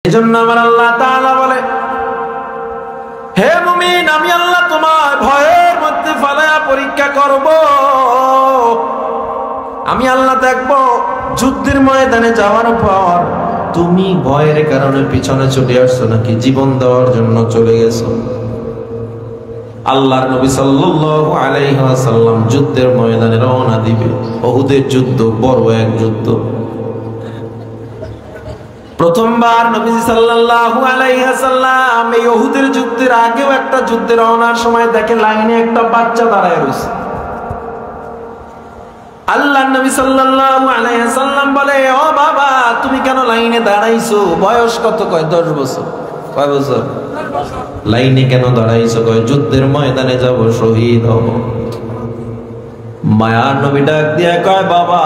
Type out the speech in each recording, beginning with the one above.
এজন্য আমার আল্লাহ তাআলা বলে, হে মুমিন, আমি আল্লাহ তোমার ভয়ের মধ্যে ফালায়া পরীক্ষা করব। আমি আল্লাহ দেখব যুদ্ধের ময়দানে যাওয়ার পর তুমি ভয়ের কারণে পিছনে ছুটে আসছো নাকি জীবন দেওয়ার জন্য চলে গেছো। আল্লাহর নবী সাল্লাল্লাহু আলাইহি ওয়াসাল্লাম যুদ্ধের ময়দানে রওনা দিবে। উহুদের যুদ্ধ বড় এক যুদ্ধ। প্রথমবার নবীজি সাল্লাল্লাহু আলাইহি ওয়াসাল্লাম এই উহুদের যুদ্ধের আগেও একটা যুদ্ধে রওনার সময় দেখে লাইনে একটা বাচ্চা দাঁড়ায় রয়েছে। আল্লাহর নবী সাল্লাল্লাহু আলাইহি ওয়াসাল্লাম বলে, ও বাবা, তুমি কেন লাইনে দাঁড়াইছো? বয়স কত? কয় 10 বছর। কয় বছর? লাইনে কেন দাঁড়াইছো? কয় যুদ্ধের ময়দানে যাব, শহীদ হব। মায়ার নবী ডাক দিয়া কয়, বাবা,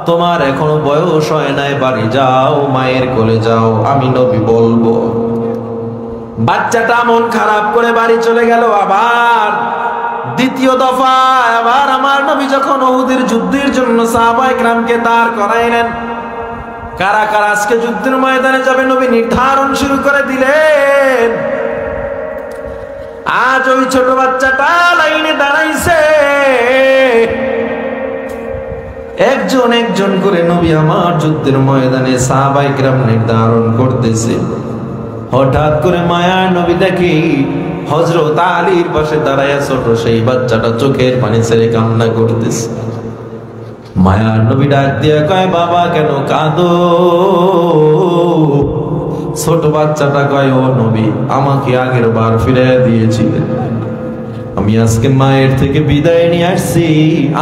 তোমার এখনো বয়স হয় নাই, বাড়ি যাও, মায়ের কোলে যাও, আমি নবী বলবো। বাচ্চাটা মন খারাপ করে বাড়ি চলে গেল। আবার দ্বিতীয় দফা আবার আমার নবী যখন উহুদের যুদ্ধের জন্য সাহাবায়ে কেরামকে দাঁড় করাইলেন, কারা কারা আজকে যুদ্ধের ময়দানে যাবে নবী নির্ধারণ শুরু করে দিলেন। আজ ওই ছোট বাচ্চাটা লাইনে দাঁড়াইছে, একজন একজন করে নবী আমার যুদ্ধের ময়দানে সাহাবায়ে কেরাম নির্ধারণ করতেছে। হঠাৎ করে মায়ার নবী দেখি হযরত আলীর পাশে দাঁড়ায়া ছোট সেই বাচ্চাটা চোখের পানি ছেড়ে কান্না করতেছে। মায়ার নবী ডাক দিয়া কয়, বাবা কেন কাঁদো? ছোট বাচ্চাটা কয়, ও নবী, আমাকে আগের বার ফিরাইয়া দিয়েছিলেন, আমি আজকে মায়ের থেকে বিদায় নিয়ে আসছি,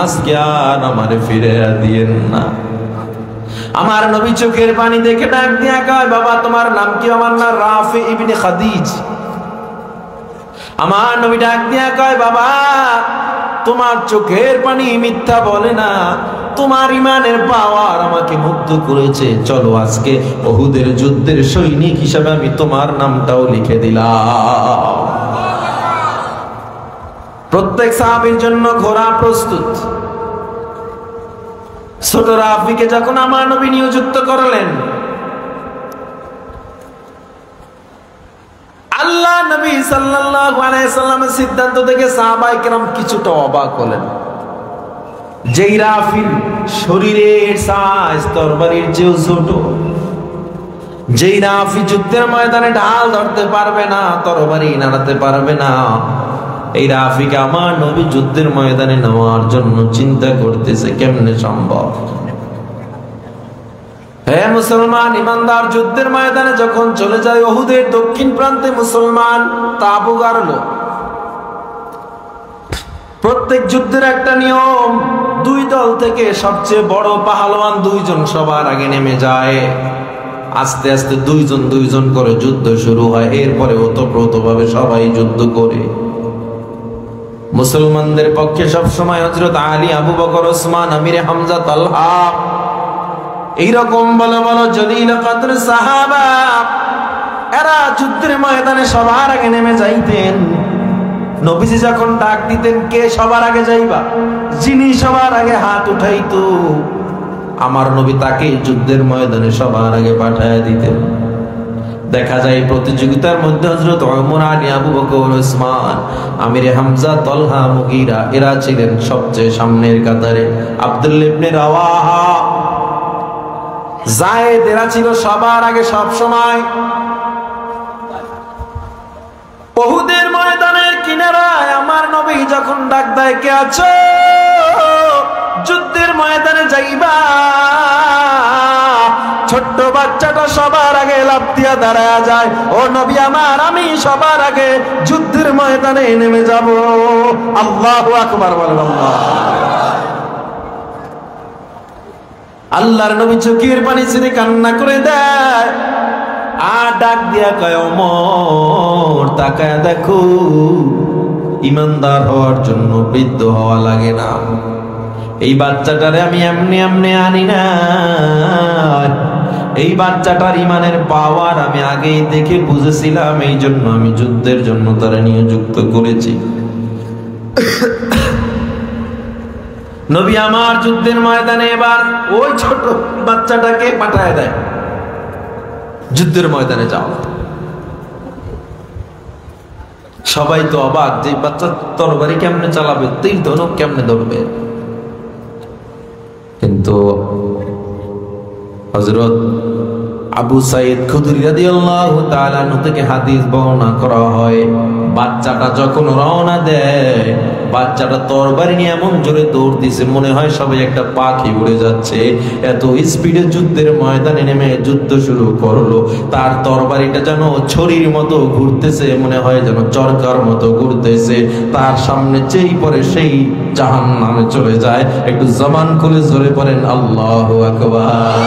আজকে আর আমারে ফিরাইয়া দিয়েন না। আমার নবী চোখের পানি দেখে ডাক দিয়া কয়, বাবা তোমার নাম কি? আমার নাম রাফি ইবনে খাদিজ। আমার নবী ডাক দিয়া কয়, বাবা তোমার চোখের পানি মিথ্যা বলে না, তোমার ইমানের পাওয়ার আমাকে মুগ্ধ করেছে। চলো আজকে উহুদের যুদ্ধের সৈনিক হিসেবে আমি তোমার নামটাও লিখে দিলাম। প্রত্যেক সাহাবীর জন্য ঘোড়া প্রস্তুত। ছোট রাফিকে যখন আমার নবী নিযুক্ত করলেন, আল্লাহ নবী সাল্লাল্লাহু আলাইহি ওয়াসাল্লামের সিদ্ধান্ত দেখে সাহাবায়ে কেরাম কিছুটা অবাক হলেন। যেই রাফির শরীরের সাইজ তরবারির চেয়েও ছোট, যেই রাফি যুদ্ধের ময়দানে ঢাল ধরতে পারবে না, তরবারি নাড়াতে পারবে না, এই রাফিকে আমার নবী যুদ্ধের ময়দানে নেওয়ার জন্য চিন্তা করতেছে কেমনে সম্ভব। হে মুসলমান ইমানদার, যুদ্ধের ময়দানে যখন চলে যায় উহুদের দক্ষিণ প্রান্তে মুসলমান তাঁবু গাড়ল। প্রত্যেক যুদ্ধের একটা নিয়ম, দুই দল থেকে সবচেয়ে বড় পাহালওয়ান দুইজন সবার আগে নেমে যায়। আস্তে আস্তে দুইজন দুইজন করে যুদ্ধ শুরু হয়। এরপরে ওতপ্রোতভাবে সবাই যুদ্ধ করে। মুসলমানদের পক্ষে সবসময় হযরত আলী, আবু বকর, ওসমান, আমিরে হামজা, তালহা, এইরকম বলো বলো জলিল কদর সাহাবা, এরা যুদ্ধের ময়দানে সবার আগে নেমে যাইতেন। নবীজি যখন ডাক দিতেন, কে সবার আগে যাইবা, যিনি সবার আগে হাত উঠাইতো আমার নবী তাকে যুদ্ধের ময়দানে সবার আগে পাঠায় দিতেন। দেখা যায় প্রতিযোগিতার মধ্যে হযরত ওমর, আলী, আবু বকর, ওসমান, আমিরে হামজা, তালহা, মুগীরা এরা ছিলেন সবচেয়ে সামনের কাতারে। আব্দুল্লাহ ইবনে রাওয়াহা, যায়েদ এরা ছিল সবার আগে সব সময়। উহুদের ময়দানের কিনারায় আমার নবী যখন ডাক দেয়, কে আছো যুদ্ধের ময়দানে যাইবা, ছোট্ট বাচ্চাটা সবার আগে লাফ দিয়া দাঁড়ায় যায়, ও নবী আমার, আমি সবার আগে যুদ্ধের ময়দানে নেমে যাব। আল্লাহু আকবার বলেন। আল্লাহর নবী চোখের পানি ছেড়ে কান্না করে দেয়, আর ডাক দিয়া কয়, ওমর তাকায় দেখো, ইমানদার হওয়ার জন্য বৃদ্ধ হওয়া লাগে না। এই বাচ্চাটারে আমি এমনি এমনি আনি না, এই বাচ্চাটার ইমানের পাওয়ার আমি আগেই দেখে বুঝেছিলাম, এই জন্য আমি যুদ্ধের জন্য তারা নিযুক্ত করেছি। নবী আমার যুদ্ধের ময়দানে এবার ওই ছোট বাচ্চাটাকে পাঠায় দেয়। যুদ্ধের ময়দানে যাও। সবাই তো অবাক যে বাচ্চা তরবারি কেমনে চালাবে, তীর ধনুক কেমনে ধরবে। কিন্তু হযরত আবু সাইদ খুদরি রাদিয়াল্লাহু তাআলা আনহু থেকে হাদিস বর্ণনা করা হয়, বাচ্চাটা যখন রওনা দেয়, বাচ্চাটা তরবারি নিয়ে এমন জোরে দৌড় দিছে মনে হয় সবাই একটা পাখি উড়ে যাচ্ছে। এত স্পিডে যুদ্ধের ময়দানে নেমে যুদ্ধ শুরু করলো। তার তরবারিটা যেন ছড়ির মতো ঘুরতেছে, মনে হয় যেন চরকার মতো ঘুরতেছে। তার সামনে যেই পরে সেই জাহান্নামে চলে যায়। একটু জবান খুলে জোরে পড়েন আল্লাহু আকবার।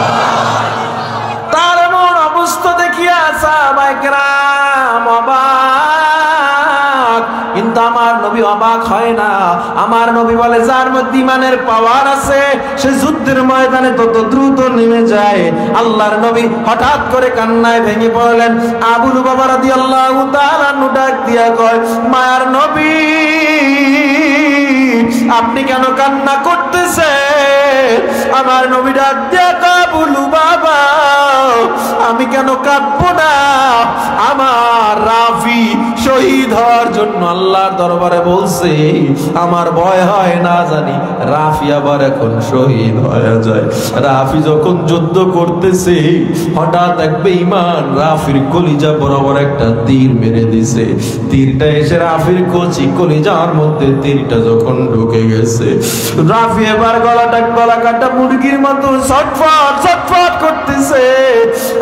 তার এমন অবস্থা দেখিয়া সাহাবায়ে কেরাম অবাক, কিন্তু আমার নবী অবাক হয় না। আমার নবী বলে, যার মধ্যে ঈমানের পাওয়ার আছে সে যুদ্ধের ময়দানে তত দ্রুত নেমে যায়। আল্লাহর নবী হঠাৎ করে কান্নায় ভেঙে পড়লেন। আবু লুবাবা রাদিয়াল্লাহু তাআলা ডাক দিয়া কয়, মায়ার নবী আপনি কেন কান্না করতেছেন? আমার নবী ডাক দিয়া কয়, আবু লুবাবা আমি কেন কাঁদবো না? আমার রাফি শহীদ হওয়ার জন্য আল্লাহর দরবারে বলছে, আমার ভয় হয় না জানি রাফি আবার এখন শহীদ হয়ে যায়। রাফি যখন যুদ্ধ করতেছে হঠাৎ এক বেঈমান রাফির কলিজা বরাবর একটা তীর মেরে দিছে। তীরটা এসে রাফির কচি কলিজার মধ্যে তীরটা যখন ঢুকে গেছে, রাফি এবার গলা কাটা মুরগির মতো ছটফট ছটফট করতেছে।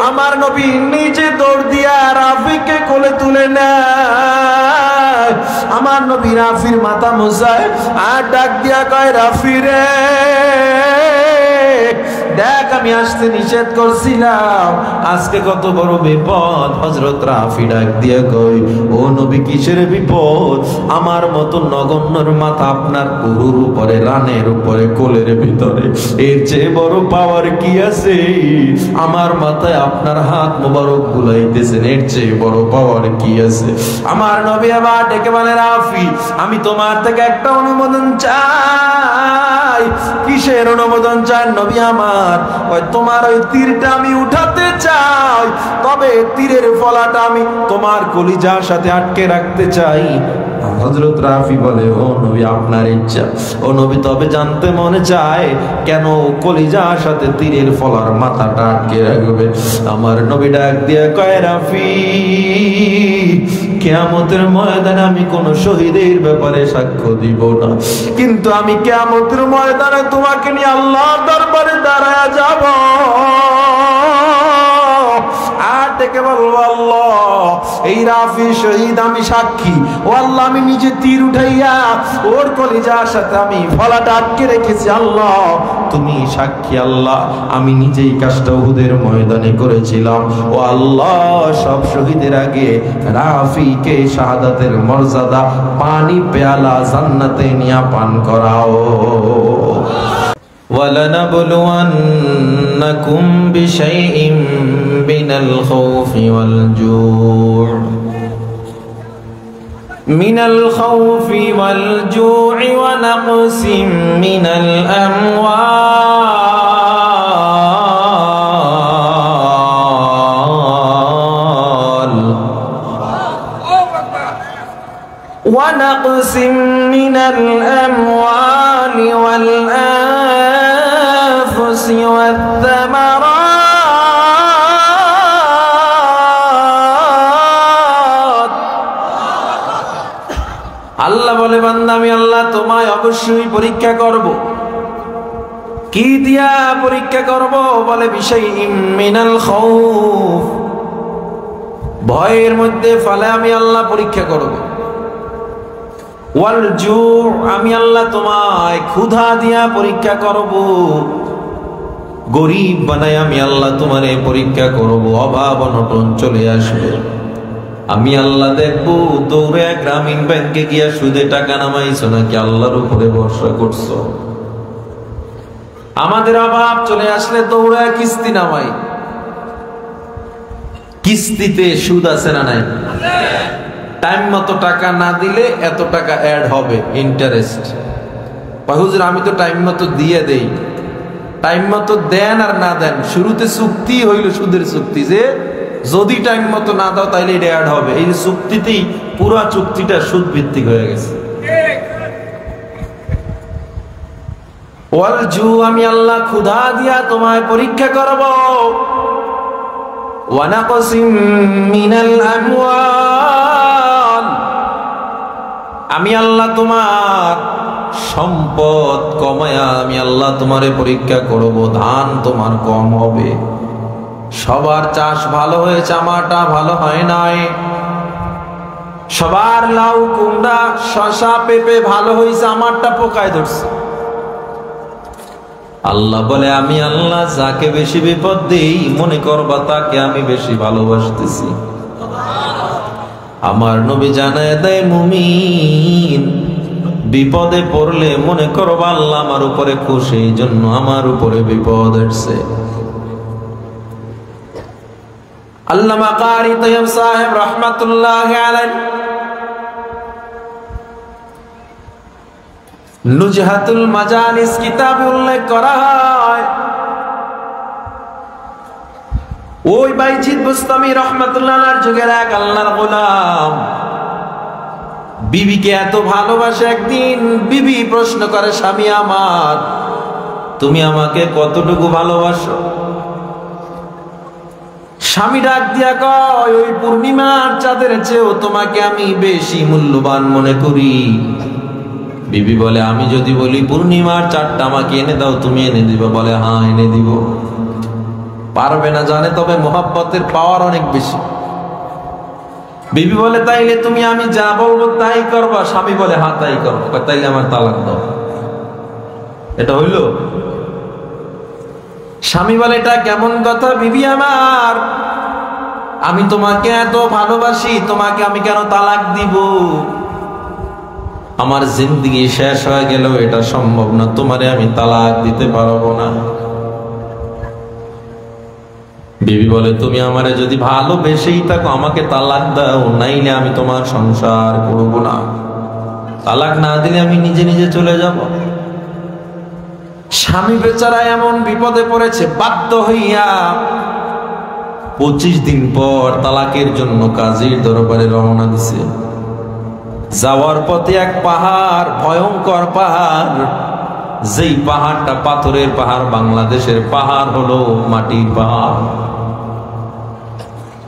আমার নবী নিজে দৌড় দিয়া রাফিকে কোলে তুলে নেয়। আমার নবী রাফির মাথা মুছায় আর ডাক দিয়া কয়, রাফি রে দেখ আমি আসতে নিষেধ করছিলাম, আজকে কত বড় বিপদ। হযরত রাফি ডাক দিয়া কই, ও নবী কিসের বিপদ? আমার মতো নগণ্যর মাথা আপনার উরুর উপরে, রানের উপরে, কোলের ভিতরে, এর চেয়ে বড় পাওয়ার কি আছে? আমার মাথায় আপনার হাত মোবারক বুলাইতেছেন, এর চেয়ে বড় পাওয়ার কি আছে? আমার নবী আবার ডেকে বলে, রাফি আমি তোমার থেকে একটা অনুমোদন চাই। কিসের অনুমোদন চান নবী আমার? ওই তোমার ওই তীরটা আমি উঠাতে চাই, তবে তীরের ফলাটা আমি তোমার কলিজার সাথে আটকে রাখতে চাই। হযরত রাফি বলে, ও নবী আপনার ইচ্ছা। ও নবী তবে জানতে মনে চায় কেন কলিজার সাথে তীরের ফলার মাথাটা আটকে রাখবে? আমার নবী ডাক দিয়ে কয়, রাফি কিয়ামতের ময়দানে আমি কোন শহীদের ব্যাপারে সাক্ষ্য দিব না, কিন্তু আমি কিয়ামতের ময়দানে তোমাকে নিয়ে আল্লাহর দরবারে দাঁড়ায়া যাব। আর ডেকে বলবো, আল্লাহ এই রাফি শহীদ আমি সাক্ষী। ও আল্লাহ আমি নিজে তীর উঠাইয়া ওর কলিজার সাথে আমি ফলাটা আটকে রেখেছি। আল্লাহ তুমি সাক্ষী। আল্লাহ আমি নিজেই কাজটা উহুদের ময়দানে করেছিলাম। ও আল্লাহ সব শহীদের আগে রাফিকে শাহাদাতের মর্যাদা পানি পেয়ালা জান্নাতে নিয়া পান করাও। وَلَنَبْلُوَنَّكُمْ بِشَيْءٍ مِّنَ الْخَوْفِ وَالْجُوعِ وَنَقْصٍ مِّنَ الْأَمْوَالِ وَالْأَنفُسِ وَالثَّمَرَاتِ। আল্লাহ বলে, বান্দা আমি আল্লাহ তোমায় অবশ্যই পরীক্ষা করব। কি দিয়া পরীক্ষা করব? বলে, বিশাইইম মিনাল খাউফ, ভয়ের মধ্যে ফলে আমি আল্লাহ পরীক্ষা করব। ওয়াল জু, আমি আল্লাহ তোমায় ক্ষুধা দিয়া পরীক্ষা করব। গরিব বানাই আমি আল্লাহ তোমারে পরীক্ষা করব। অভাব অনটন চলে আসবে, আমি আল্লাহ দেখবো দৌড়ে গ্রামীণ ব্যাংকে গিয়া সুদে টাকা নামাইছো নাকি আল্লাহর উপরে ভরসা করছো। আমাদের অভাব চলে আসলে দৌড়ে কিস্তি নামাই। কিস্তিতে সুদ আছে না নাই? টাইম মতো টাকা না দিলে এত টাকা অ্যাড হবে, ইন্টারেস্ট। হুজুর আমি তো টাইম মতো দিয়ে দেই। টাইম মতো দেন আর না দেন, শুরুতে চুক্তি হইল সুদের চুক্তি যে যদি টাইম মতো না দাও তাইলে এটা অ্যাড হবে। এই চুক্তিতেই পুরা চুক্তিটা সুদ ভিত্তিক হয়ে গেছে। ওয়াল জু, আমি আল্লাহ ক্ষুধা দিয়া তোমায় পরীক্ষা করব। ওয়া নাকসিম মিনাল আমওয়াল, আমি আল্লাহ তোমার সম্পদ কমায়া আমি আল্লাহ তোমারে পরীক্ষা করব। ধান তোমার কম হবে, সবার চাষ ভালো হয়েছে, আমারটা ভালো হয় নাই। সবার লাউ কুমড়া শসা পেঁপে ভালো হয়েছে, আমারটা পোকায় ধরছে। আল্লাহ বলে, আমি আল্লাহ যাকে বেশি বিপদ দেই মনে করবা তাকে আমি বেশি ভালোবাসতেছি। আমার নবী জানায় দেয়, মুমিন বিপদে পড়লে মনে করবা আল্লাহ আমার উপরে খুশি, এই জন্য আমার উপরে বিপদ আসছে। আল্লামা কারি তৈয়ব সাহেব রহমাতুল্লাহি আলাইহি নুজহাতুল মাজালিস কিতাবে উল্লেখ করা হয়, ওই বাইজিদ বুস্তামি রহমাতুল্লাহ আলাইহির যুগের এক আল্লাহর গোলাম বিবিকে এত ভালোবাসে। একদিন বিবি প্রশ্ন করে, স্বামী আমার, তুমি আমাকে কতটুকু ভালোবাসো? স্বামী ডাক দিয়া কয়, ওই পূর্ণিমার চাঁদের চেয়েও তোমাকে আমি বেশি মূল্যবান মনে করি। বিবি বলে, আমি যদি বলি পূর্ণিমার চাঁদটা আমাকে এনে দাও, তুমি এনে দিবা? বলে, হ্যাঁ এনে দিব। পারবে না জানে, তবে মোহাব্বতের পাওয়ার অনেক বেশি। বিবি বলে, তাইলে তুমি আমি যা বলবো তাই করবা? স্বামী বলে, হ্যাঁ তাই করবো। তাইলে আমার তালাক দাও। এটা হইল? স্বামী বলে, এটা কেমন কথা বিবি আমার, আমি তোমাকে এত ভালোবাসি, তোমাকে আমি কেন তালাক দিব? আমার জিন্দেগি শেষ হয়ে গেল, এটা সম্ভব না, তোমারে আমি তালাক দিতে পারবো না। বিবি বলে, তুমি আমারে যদি ভালোবেসেই থাকো আমাকে তালাক দাও, নাইলে আমি তোমার সংসার করব না। তালাক না দিলে আমি নিজে নিজে চলে যাব। স্বামী বেচারা এমন বিপদে পড়েছে, বাধ্য হইয়া 25 দিন পর তালাকের জন্য কাজীর দরবারে রওনা দিছে। যাওয়ার পথে এক পাহাড়, ভয়ঙ্কর পাহাড়, যেই পাহাড়টা পাথরের পাহাড়, বাংলাদেশের পাহাড় হলো মাটির পাহাড়,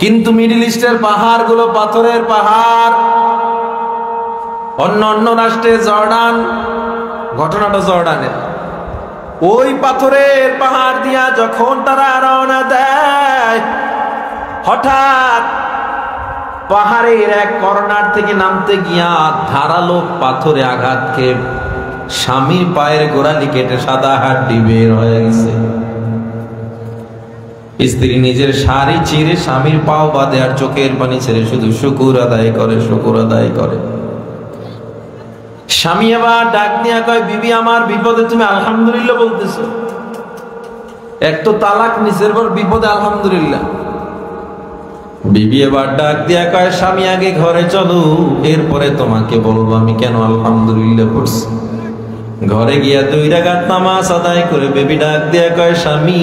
কিন্তু মিডল ইস্টের পাহাড় গুলো পাথরের পাহাড়। অন্য অন্য রাষ্ট্রে জর্ডান, ঘটনাটা জর্ডানের, ওই পাথরের পাহাড় দিয়া যখন তারা রওনা দেয়, হঠাৎ পাহাড়ের এক কর্নার থেকে নামতে গিয়া ধারালো পাথরে আঘাত খেয়ে স্বামীর পায়ের গোড়ালি কেটে সাদা হাড্ডি বের হয়ে গেছে। স্ত্রী নিজের শাড়ি চিরে স্বামীর পাও বাঁধে আর চোখের পানি ছেড়ে শুধু শুকুর আদায় করে, শুকুর আদায় করে। স্বামী আবার ডাক দিয়া কয়, বিবি আমার বিপদে তুমি আলহামদুলিল্লাহ বলতেছো? এক তো তালাক নিচের পর বিপদে আলহামদুলিল্লাহ। বিবি এবার ডাক দিয়া কয়, স্বামী আগে ঘরে চলো, এরপরে তোমাকে বলবো আমি কেন আলহামদুলিল্লাহ পড়ছি। ঘরে গিয়া 2 রাকাত নামাজ আদায় করে বিবি ডাক দিয়া কয়, স্বামী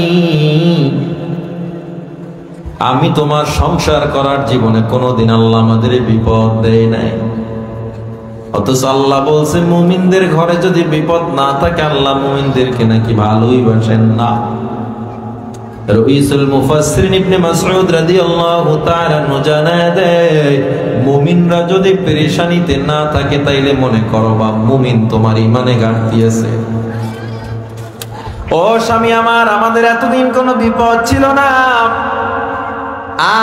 আমি তোমার সংসার করার জীবনে কোনোদিন আল্লাহ আমাদের বিপদ দেয় নাই, অথচ আল্লাহ বলছে মুমিনদের ঘরে যদি বিপদ না থাকে আল্লাহ মুমিনদেরকে নাকি ভালোই বাসেন না। রাইসুল মুফাসসিরিন ইবনে মাসউদ রাদিয়াল্লাহু তাআলা জানায় দেয়, মুমিনরা যদি পেরেশানিতে না থাকে তাইলে মনে করো বা মুমিন তোমার ঈমানে ঘাটতি আছে। ও স্বামী আমার, আমাদের এতদিন কোনো বিপদ ছিল না,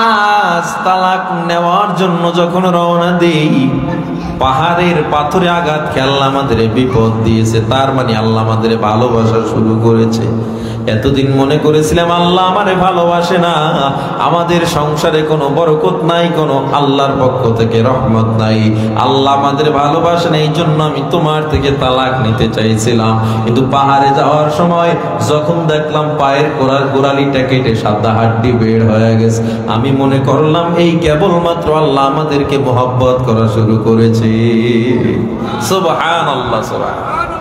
আজ তালাক নেওয়ার জন্য যখন রওনা দেই পাহাড়ের পাথরে আঘাত খেয়ে আল্লাহ আমাদের বিপদ দিয়েছে, তার মানে আল্লাহ আমাদের ভালোবাসা শুরু করেছে। এতদিন মনে করেছিলাম আল্লাহ আমারে ভালোবাসে না, আমাদের সংসারে কোনো বরকত নাই, কোনো আল্লাহর পক্ষ থেকে রহমত নাই, আল্লাহ আমাদের ভালোবাসে না, এই জন্য আমি তোমার থেকে তালাক নিতে চাইছিলাম। কিন্তু পাহাড়ে যাওয়ার সময় যখন দেখলাম পায়ের গোড়ালিটা কেটে সাদা হাড্ডি বের হয়ে গেছে, আমি মনে করলাম এই কেবলমাত্র আল্লাহ আমাদেরকে মোহাব্বত করা শুরু করেছে। সুবহানাল্লাহ, সুবহানাল্লাহ।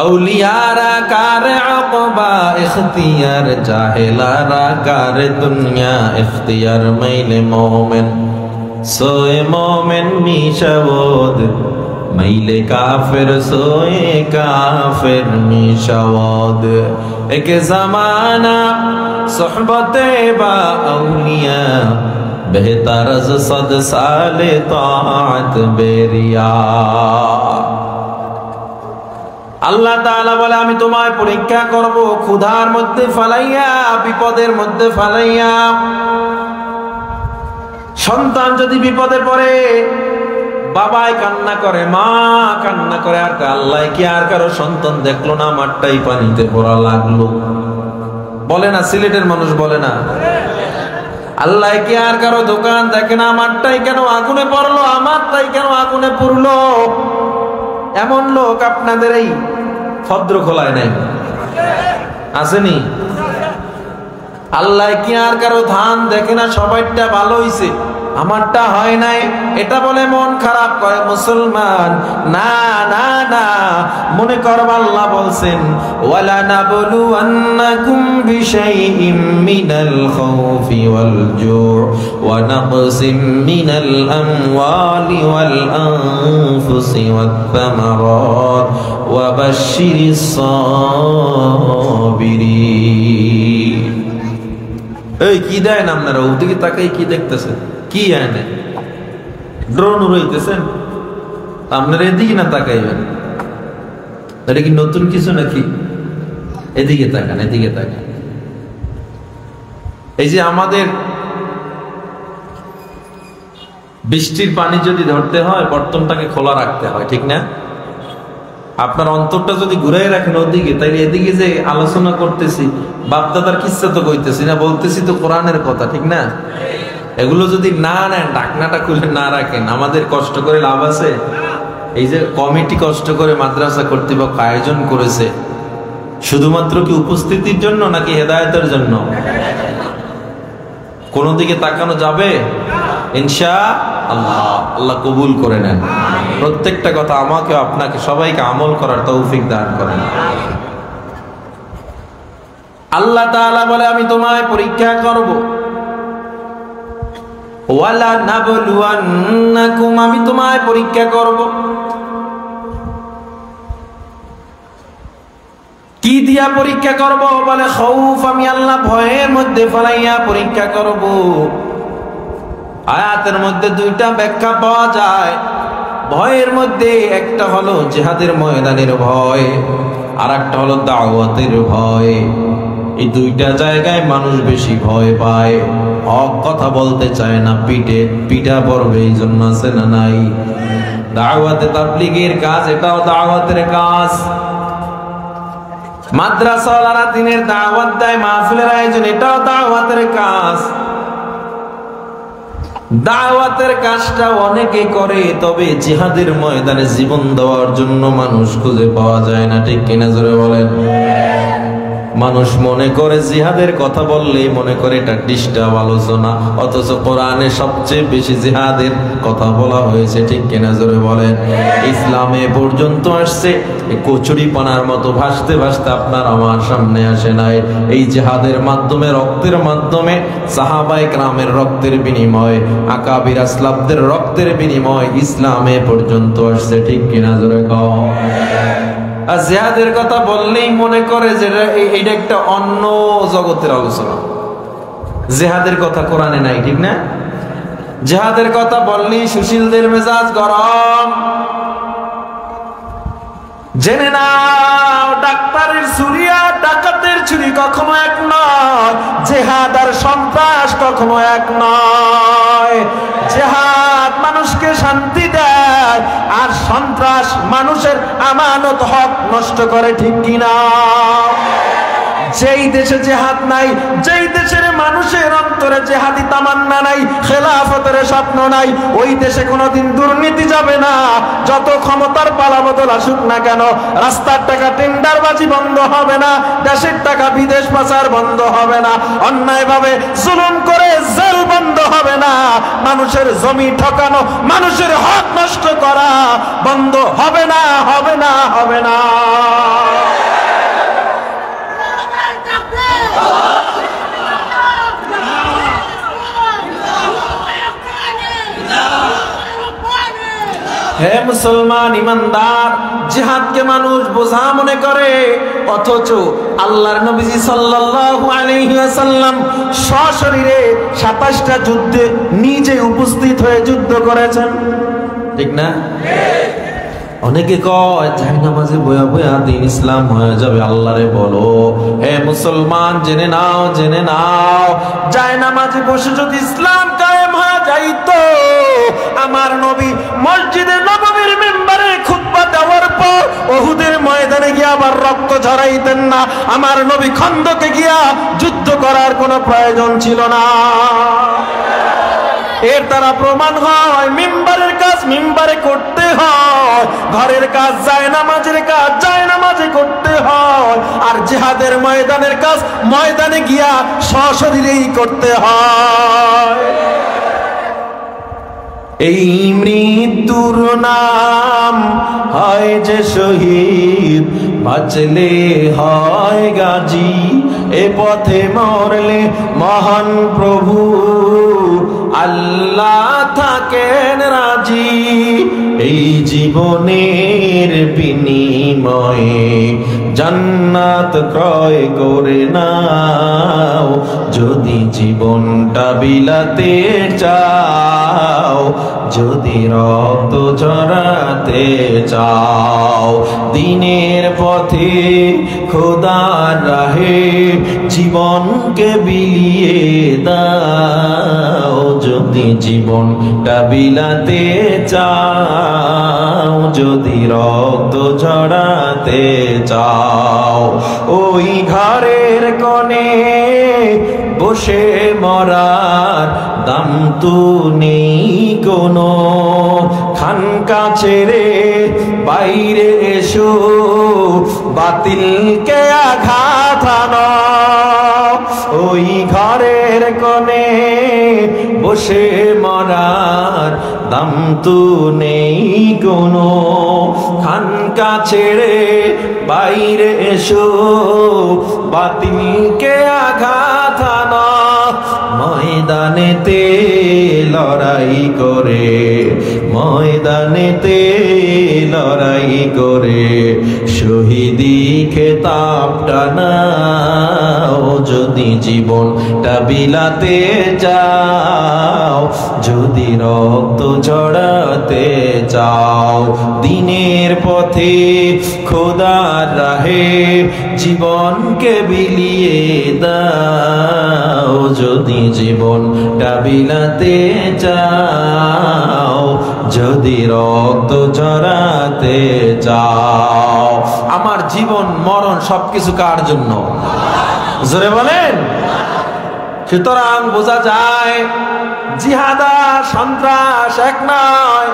औलियारा कार अक़बा इख्तियार जाहिलारा कार दुनिया इख्तियार मैले मोमेन सोए मोमेन मिशावद मैले काफिर सोए काफिर मिशावद एक ज़माना सोहबते बा औलिया बेहतर सद साले ताअत बेरिया। আল্লাহ তাআলা বলে আমি তোমায় পরীক্ষা করব ক্ষুধার মধ্যে ফালাইয়া বিপদের মধ্যে ফালাইয়া। সন্তান যদি বিপদে পড়ে বাবাই কান্না করে মা কান্না করে আর আল্লাহ কি আর কারো সন্তান দেখলো না আমারটাই পানিতে পড়া লাগলো বলে না সিলেটের মানুষ বলে না আল্লাহ কি আর কারো দোকান দেখে না আমারটাই কেন আগুনে পড়লো আমারটাই কেন আগুনে পড়লো। এমন লোক আপনাদের এই ভদ্র খোলায় নাই আসেনি? আল্লাহ কি আর কারো ধান দেখে না সবাইটা ভালো হইছে আমারটা হয় নাই এটা বলে মন খারাপ করে মুসলমান? না না না, মনে করব আল্লাহ বলছেন ওয়ালা নাবলুওয়ান্নাকুম বিশাইইম মিনাল খাউফি ওয়াল জু' ওয়া নাকসিম মিনাল আমওয়ালি ওয়াল আনফুসি ওয়াত থামারাত ওয়া বাশশিরিস সাবিরিন। এই কি দেন আপনারা ওদিকে তাকাই কি দেখতেছেন? কি আনে ড্রোন উড়াইতেছেন আপনারা এদিকে না তাকাইবেন? এটা কি নতুন কিছু নাকি? এদিকে তাকান এদিকে তাকান। এই যে আমাদের বৃষ্টির পানি যদি ধরতে হয় বর্তনটাকে খোলা রাখতে হয় ঠিক না? আপনার অন্তরটা যদি ঘুরাই রাখেন ওদিকে তাইলে এদিকে যে আলোচনা করতেছি বাপদাদার কিচ্ছা তো কইতেছি না বলতেছি তো কোরআনের কথা ঠিক না? এগুলো যদি না নেন ঢাকনাটা খুলে না রাখেন আমাদের কষ্ট করে লাভ আছে? এই যে কমিটি কষ্ট করে মাদ্রাসা কর্তৃপক্ষ আয়োজন করেছে শুধুমাত্র কি উপস্থিতির জন্য নাকি হেদায়েতের জন্য? কোন দিকে তাকানো যাবে? ইনশাআল্লাহ আল্লাহ কবুল করে নেন। প্রত্যেকটা কথা আমাকে আপনাকে সবাইকে আমল করার তৌফিক দান করেন। আল্লাহ তাআলা বলে আমি তোমায় পরীক্ষা করব ওয়ালা নাবলুওয়ান্নাকুম আমি তোমায় পরীক্ষা করব। কি দিয়া পরীক্ষা করব? বলে খাউফ আমি আল্লাহ ভয়ের মধ্যে ফেলাইয়া পরীক্ষা করব। আয়াতের মধ্যে দুইটা ব্যাখ্যা পাওয়া যায়। ভয়ের মধ্যে একটা হলো জিহাদের ময়দানের ভয় আর একটা হলো দাওয়াতের ভয়। এই দুইটা জায়গায় মানুষ বেশি ভয় পায়, হক কথা বলতে চায় না, পিঠা পড়বে এই জন্য আছে না নাই? দাওয়াতে তাবলীগের কাজ এটাও দাওয়াতের কাজ। মাদ্রাসাওয়ালারা দিনের দাওয়াত দেয় মাহফিলের আয়োজন এটাও দাওয়াতের কাজ। দাওয়াতের কাজটা অনেকে করে তবে জিহাদের ময়দানে জীবন দেওয়ার জন্য মানুষ খুঁজে পাওয়া যায় না ঠিক কিনা জোরে বলেন? মানুষ মনে করে জিহাদের কথা বললেই মনে করে এটা ডিস্টার্ব আলোচনা, অথচ কোরআনে সবচেয়ে বেশি জিহাদের কথা বলা হয়েছে ঠিক কিনা জোরে বলেন? ইসলামে পর্যন্ত আসছে কচুরি পানার মতো ভাসতে ভাসতে আপনার আমার সামনে আসে নাই। এই জিহাদের মাধ্যমে রক্তের মাধ্যমে সাহাবায়ে কেরামের রক্তের বিনিময় আকাবির আসলাফদের রক্তের বিনিময় ইসলামে পর্যন্ত আসছে ঠিক কিনা জোরে কও? আর জিহাদের কথা বললেই মনে করে যে এটা একটা অন্য জগতের আলোচনা। জিহাদের কথা কোরআনে নাই ঠিক না? জিহাদের কথা বললেই সুশীলদের মেজাজ গরম। জেনে নাও ডাক্তারের ছুরি আর ডাকাতের ছুরি কখনো এক নয়, জিহাদ আর সন্ত্রাস কখনো এক নয়। জিহাদ মানুষকে শান্তি দেয় আর সন্ত্রাস মানুষের আমানত হক নষ্ট করে ঠিক কিনা? যেই দেশে জিহাদ নাই, যেই দেশের মানুষের অন্তরে জিহাদি তামান্না নাই, খেলাফতের স্বপ্ন নাই, ওই দেশে কোনোদিন দুর্নীতি যাবে না। যত ক্ষমতার পালাবদল আসুক না কেন, রাস্তার টাকা টেন্ডারবাজি বন্ধ হবে না, দেশের টাকা বিদেশ পাচার বন্ধ হবে না, অন্যায়ভাবে জুলুম করে জেল বন্ধ হবে না, মানুষের জমি ঠকানো, মানুষের হক নষ্ট করা বন্ধ হবে না, হবে না, হবে না। হে মুসলমান ইমানদার, জিহাদকে মানুষ বোঝা মনে করে, অথচ আল্লাহর নবীজি সাল্লাল্লাহু আলাইহি ওয়াসাল্লাম সশরীরে 27টা যুদ্ধে নিজে উপস্থিত হয়ে যুদ্ধ করেছেন, ঠিক না? অনেকে কয় জায়নামাজে বয়া বয়া দিন ইসলাম হয়ে যাবে। আল্লাহরে বলো, হে মুসলমান, জেনে নাও, জেনে নাও, জায়নামাজে বসে যদি ইসলাম কায়েম হয়ে যাইতো, আমার নবী মসজিদে নববীর মিম্বারে খুতবা দেওয়ার পর উহুদের ময়দানে গিয়ে আবার রক্ত ঝরাইতেন না। আমার নবী খন্দকে গিয়া যুদ্ধ করার কোনো প্রয়োজন ছিল না। এর দ্বারা প্রমাণ হয় মিম্বারের কাজ মিম্বারে করতে হয়, ঘরের কাজ জায়নামাজের কাজ জায়নামাজে করতে হয়, আর জিহাদের ময়দানের কাজ ময়দানে গিয়া সশরীরেই করতে হয়। এই মৃত্যুর নাম হয় যে শহীদ, বাঁচলে হয় গাজী, এ পথে মরলে মহান প্রভু আল্লাহ থাকেন রাজি। এই জীবনের বিনিময়ে জান্নাত ক্রয় করে নাও, যদি জীবনটা বিলাতে চাও, যদি রক্ত ঝরাতে চাও, দিনের পথে খোদার রাহে জীবনকে বিলিয়ে দাও, যদি জীবনটা বিলাতে চাও, যদি রক্ত ঝরাতে চাও। ওই ঘরের কোণে বসে মরার দাম তো নেই কোনো, খানকা ছেড়ে বাইরে এসো, বাতিলকে আঘাত আনো। ওই ঘরের কোণে বসে মরার দাম তো নেই কোনো, খানকা ছেড়ে বাইরে এসো, বাতিলকে আঘাত আনো। ময়দানেতে লড়াই করে, ময়দানেতে লড়াই করে শহীদি খেতাবটা নাও, যদি জীবনটা বিলাতে যাও, যদি রক্ত ঝরাতে চাও, দিনের পথে খোদার রাহে জীবনকে বিলিয়ে দাও, যদি জীবনটা বিলাতে চাও, যদি রক্ত ঝরাতে চাও। আমার জীবন মরণ সবকিছু কার জন্য? জোরে বলেন। সুতরাং বোঝা যায় জিহাদ আর সন্ত্রাস এক নয়।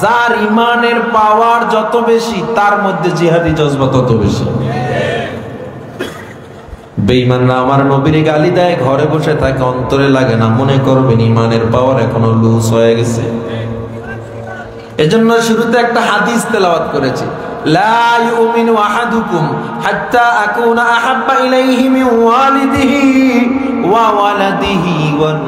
যার ইমানের পাওয়ার যত বেশি, তার মধ্যে জিহাদি জজবা তত বেশি। বেঈমানরা আমার নবীর গালি দেয়, ঘরে বসে থাকে, অন্তরে লাগে না, মনে করবেন ইমানের পাওয়ার এখনো লুজ হয়ে গেছে। এজন্য শুরুতে একটা হাদিস তেলাওয়াত করেছি, লা ইউমিনু আহাদুকুম হাত্তা আকুনা আহাব্বা ইলাইহি মিন ওয়ালিদিহি ওয়া ওয়ালাদিহি ওয়ান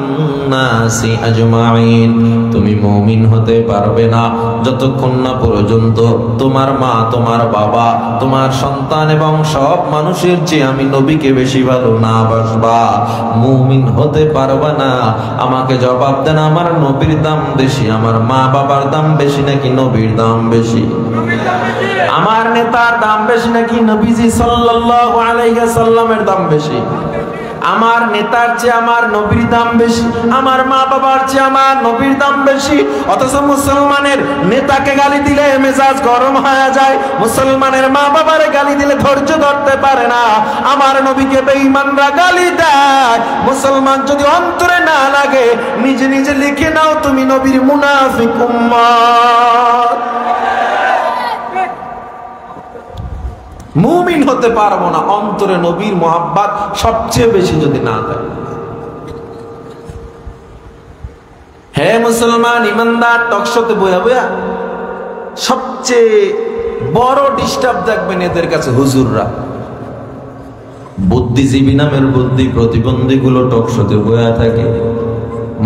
নাসি আজমাইন। তুমি মুমিন হতে পারবে না যতক্ষণ না পর্যন্ত তোমার মা, তোমার বাবা, তোমার সন্তান এবং সব মানুষের চেয়ে আমি নবীকে বেশি ভালো না বাসবা। মুমিন হতে পারবা না। আমাকে জবাব দেন, আমার নবীর দাম বেশি, আমার মা বাবার দাম বেশি নাকি নবীর দাম বেশি? আমার নেতার দাম বেশি নাকি নবীজি সাল্লাল্লাহু আলাইহি ওয়াসাল্লামের দাম বেশি? আমার নেতার চেয়ে আমার নবীর দাম বেশি, আমার মা বাবার চেয়ে আমার নবীর দাম বেশি। অথচ মুসলমানের নেতাকে গালি দিলে মেজাজ গরম হয়ে যায়, মুসলমানের মা বাবারে গালি দিলে ধৈর্য ধরতে পারে না। আমার নবীকে বেঈমানরা গালি দেয়, মুসলমান যদি অন্তরে না লাগে নিজে নিজে লিখে নাও তুমি নবীর মুনাফিক উম্মত। মুমিন হতে পারবো না অন্তরে নবীর মোহাব্বত সবচেয়ে বেশি যদি না থাকে। হে মুসলমান ইমানদার, টকশোতে বইয়া বইয়া সবচেয়ে বড় ডিস্টার্ব দেখবেন এদের কাছে হুজুররা। বুদ্ধিজীবী নামের বুদ্ধি প্রতিবন্ধী গুলো টকশোতে বইয়া থাকে,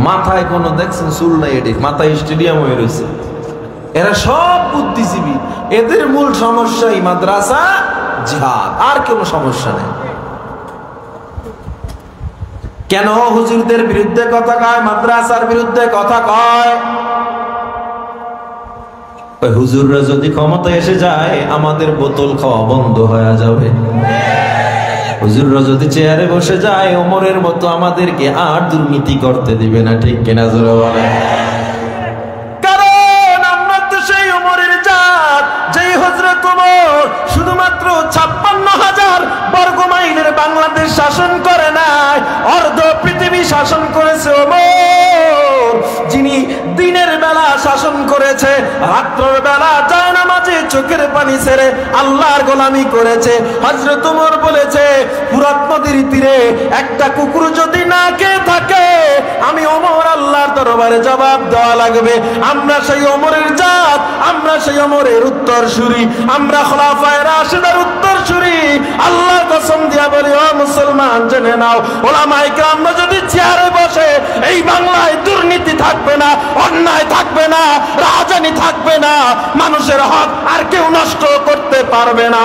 মাথায় কোনো দেখছেন চুল নাই, এটি মাথায় স্টেডিয়াম হয়ে রয়েছে। এরা সব বুদ্ধিজীবী, এদের মূল সমস্যা এই মাদ্রাসা জিহাদ, আর কোনো সমস্যা নেই। কেন হুজুরদের বিরুদ্ধে কথা কয়, মাদ্রাসার বিরুদ্ধে কথা কয়? ওই হুজুররা যদি ক্ষমতা এসে যায় আমাদের বোতল খাওয়া বন্ধ হয়ে যাবে। হুজুররা যদি চেয়ারে বসে যায় ওমরের মতো আমাদেরকে আর দুর্নীতি করতে দিবে না, ঠিক কিনা জোরে বলে? কারণ আমরা তো সেই ওমরের জাত, যেই হযরত ওমর শুধুমাত্র 56,000 বর্গ মাইলের বাংলাদেশ শাসন করে নাই, অর্ধ পৃথিবী শাসন করেছে ওমর। যিনি দিনের বেলা শাসন করেছে, রাত্রের বেলা জায়নামাজে চোখের পানি ছেড়ে আল্লাহর গোলামি করেছে। হযরত ওমর বলেছে ফুরাত নদীর তীরে একটা কুকুর যদি না খেয়ে থাকে আমি ওমর আল্লাহর দরবারে জবাব দেওয়া লাগবে। আমরা সেই ওমরের জাত, আমরা সেই ওমরের উত্তরসূরি, আমরা খোলাফায়ে রাশিদের উত্তরসূরি। আল্লাহর কসম দিয়া বলি ও মুসলমান জেনে নাও, ওলামায়ে কেরামরা যদি চেয়ারে বসে এই বাংলায় দুর্নীতি থাকবে না, অন্যায় থাকবে না, রাজনীতি থাকবে না, মানুষের হক আর কেউ নষ্ট করতে পারবে না।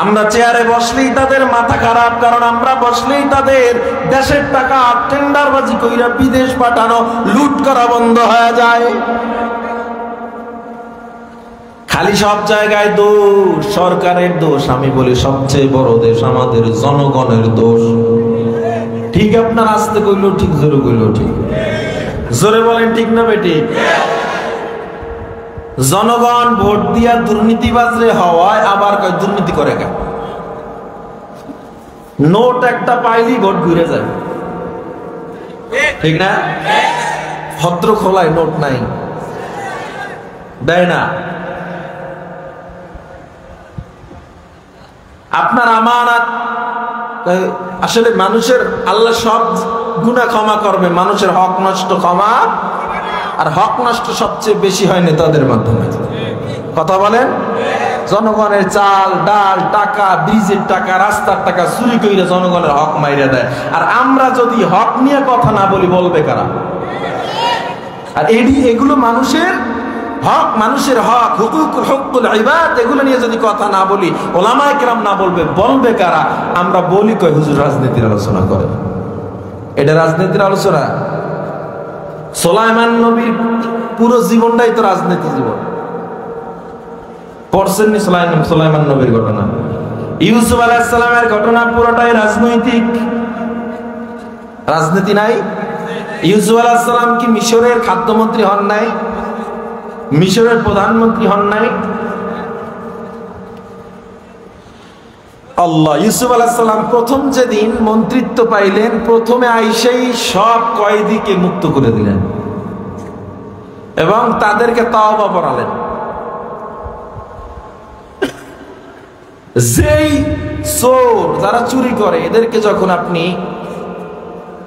আমরা চেয়ারে বসলেই তাদের মাথা খারাপ, কারণ আমরা বসলেই তাদের দেশের টাকা টেন্ডারবাজি কইরা বিদেশ পাঠানো, লুট করা বন্ধ হয়ে যায়। খালি সব জায়গায় দোষ, সরকারের দোষ। আমি বলি সবচেয়ে বড় দোষ আমাদের জনগণের দোষ। ঠিক আপনার আসতে কইলেও ঠিক, জোরে কইলেও ঠিক। জোরে বলেন ঠিক না বেটি? জনগণ ভোট দিয়া দুর্নীতিবাজরে হওয়ায় আবার কয় দুর্নীতি করে কেন? নোট একটা পাইলি ভোট ঘুরে যায়, ঠিক না? ভদ্র খোলায় নোট নাই, দেয় না। আপনার আমানত আসলে মানুষের আল্লাহ সব গুনাহ ক্ষমা করবে, মানুষের হক নষ্ট ক্ষমা, আর হক নষ্ট সবচেয়ে বেশি হয় নেতাদের মাধ্যমে। কথা বলেন? জনগণের চাল ডাল টাকা, ব্রিজের টাকা, রাস্তার টাকা চুরি করে জনগণের হক মাইরা দেয়। আর আমরা যদি হক নিয়ে কথা না বলি বলবে কারা? আর এগুলো মানুষের হক, মানুষের হক, হুকুকুল ইবাদ, এগুলো নিয়ে যদি কথা না বলি, ওলামায়ে কেরাম না বলবে, বলবে কারা? আমরা বলি কই হুজুর রাজনীতির আলোচনা করে। এটা রাজনীতির আলোচনা? সুলাইমান নবীর পুরো জীবনটাই তো রাজনীতি জীবন। পড়ছেননি সুলাইমান নবীর ঘটনা? ইউসুফ আলাইহিস সালামের ঘটনা পুরোটাই রাজনৈতিক। রাজনীতি নাই? ইউসুফ আলাইহিস সালাম কি মিশরের খাদ্যমন্ত্রী হন নাই? মিশরের প্রধানমন্ত্রী হন নাই? আল্লাহ ইউসুফ আলাইহিস সালাম প্রথম যেদিন মন্ত্রিত্ব পাইলেন, প্রথমে আইসেই সব কয়েদিকে মুক্ত করে দিলেন এবং তাদেরকে তাওবা পড়ালেন। যেই চোর, যারা চুরি করে, এদেরকে যখন আপনি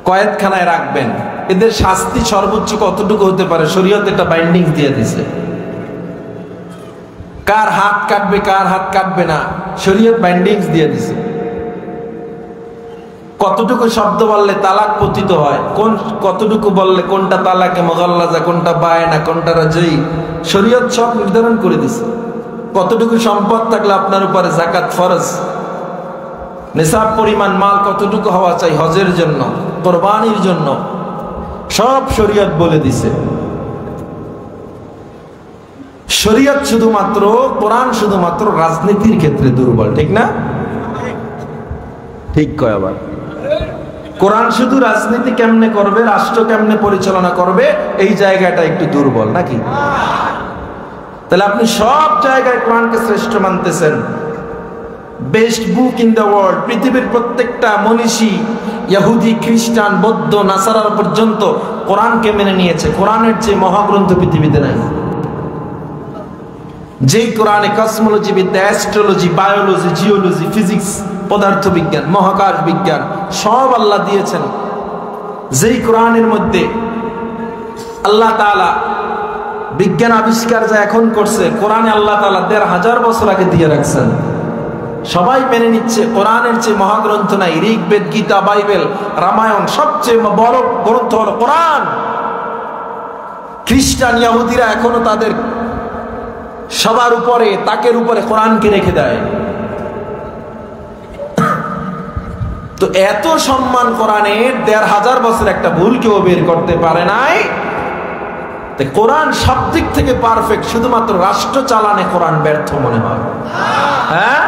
কয়েদখানায় রাখবেন, এদের শাস্তি সর্বোচ্চ কতটুকু হতে পারে শরীয়ত একটা বাইন্ডিং দিয়ে দিছে। কার হাত কাটবে কার হাত কাটবে না শরীয়ত বাইন্ডিংস দিয়ে দিছে। কতটুকু শব্দ বললে তালাক পতিত হয়, কতটুকু বললে কোনটা তালাকে মুগাল্লাজা, কোনটা বায়না, কোনটা রাজঈ, শরীয়ত সব নির্ধারণ করে দিছে। কতটুকু সম্পদ থাকলে আপনার উপরে যাকাত ফরজ, নিসাব পরিমাণ মাল কতটুকু হওয়া চাই হজের জন্য, কুরবানির জন্য, সব শরীয়ত বলে দিছে। শরীয়ত শুধুমাত্র, কোরআন শুধুমাত্র রাজনীতির ক্ষেত্রে দুর্বল, ঠিক না? ঠিক কয় আবার। কোরআন শুধু রাজনীতি কেমনে করবে, রাষ্ট্র কেমনে পরিচালনা করবে, এই জায়গাটা একটু দুর্বল নাকি? তাহলে আপনি সব জায়গায় কোরআনকে শ্রেষ্ঠ মানতেছেন, best book in the world. পৃথিবীর প্রত্যেকটা মনীষী, ইহুদি, খ্রিস্টান, বৌদ্ধ, নাসারা পর্যন্ত কোরআনকে মেনে নিয়েছে। কোরআনের চেয়ে মহাগ্রন্থ পৃথিবীতে নাই। যেই কোরআনে কসমোলজি বিদ্যা, অ্যাস্ট্রোলজি, বায়োলজি, জিওলজি, ফিজিক্স, পদার্থ বিজ্ঞান, মহাকাশ বিজ্ঞান সব আল্লাহ দিয়েছেন, যেই কোরআনের মধ্যে আল্লাহ তাআলা বিজ্ঞান আবিষ্কার যা এখন করছে, কোরআনে আল্লাহ তাআলা ১৫০০ বছর আগে দিয়ে রাখছেন। সবাই মেনে নিচ্ছে কোরআনের চেয়ে মহাগ্রন্থ নাই। ঋগ্বেদ, গীতা, বাইবেল, রামায়ণ, সবচেয়ে বড় গ্রন্থ হলো কোরআন। খ্রিস্টান, ইহুদিরা এখনো তাদের সবার উপরে, তাকের উপরে কোরআনকে রেখে দেয়। তো এত সম্মান কোরআনের, ১৫০০ বছর একটা ভুল কেউ বের করতে পারে নাই। কোরআন সব দিক থেকে পারফেক্ট, শুধুমাত্র রাষ্ট্র চালানে কোরআন ব্যর্থ মনে হয়। হ্যাঁ,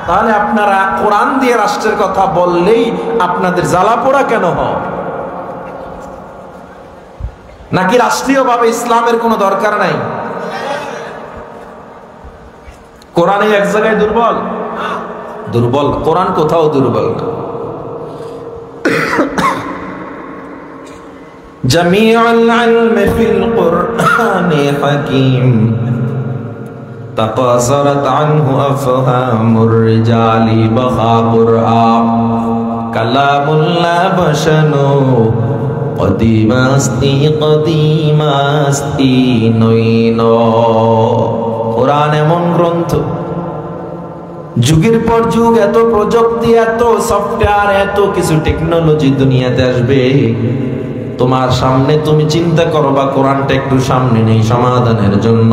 তাহলে আপনারা কোরআন দিয়ে রাষ্ট্রের কথা বললেই আপনাদের জ্বালা পোড়া কেন হয়? নাকি রাষ্ট্রীয়ভাবে ইসলামের কোনো দরকার নাই? কোরআনে এক জায়গায় দুর্বল? দুর্বল কোরআন কোথাও দুর্বল না। জামিউল ইলমি ফিল কুরআনি হাকীম তাকাসারাত আনহু আফহামুর রিজালি বাখা কুরআন কালামুল্লাহ বাশানু কদিমাস্তি নইন। কোরআন এমন গ্রন্থ, যুগের পর যুগ এত প্রযুক্তি, এত সফটওয়্যার, এত কিছু টেকনোলজি দুনিয়াতে আসবে, তোমার সামনে তুমি চিন্তা করবা কোরআনটা একটু সামনে নেই সমাধানের জন্য।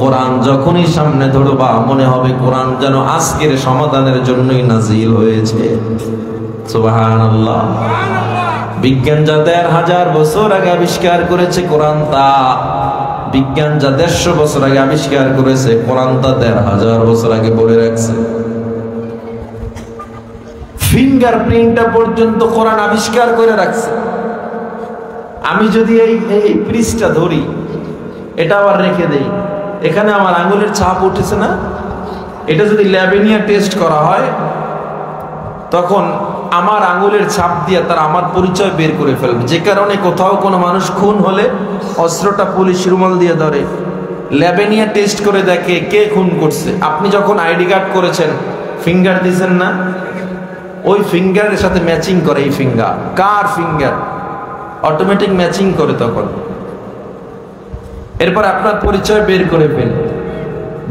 কোরআন যখনই সামনে ধরবা মনে হবে কোরআন যেন আজকের সমাধানের জন্যই নাজিল হয়েছে। সুবহানাল্লাহ। বিজ্ঞান যা ১৫০০ বছর আগে আবিষ্কার করেছে, কোরআন তা বিজ্ঞান যা ১৫০ বছর আগে আবিষ্কার করেছে, কোরআন তা ১৫০০ বছর আগে বলে রাখছে। ফিঙ্গারপ্রিন্টটা পর্যন্ত কোরআন আবিষ্কার করে রাখছে। আমি যদি এই পৃষ্ঠা ধরি, এটা আবার রেখে দেই, এখানে আমার আঙ্গুলের ছাপ উঠেছে না? এটা যদি ল্যাবে নিয়ে টেস্ট করা হয়, তখন আমার আঙ্গুলের ছাপ দিয়ে তারা আমার পরিচয় বের করে ফেলবে। যে কারণে কোথাও কোনো মানুষ খুন হলে অস্ত্রটা পুলিশ রুমাল দিয়ে ধরে, ল্যাবে নিয়ে টেস্ট করে দেখে কে খুন করছে। আপনি যখন আইডি কার্ড করেছেন, ফিঙ্গার দিয়েছেন না, ওই ফিঙ্গারের সাথে ম্যাচিং করে এই ফিঙ্গার, কার ফিঙ্গার অটোমেটিক ম্যাচিং করে তখন। এরপর আপনার পরিচয় বের করে ফেল।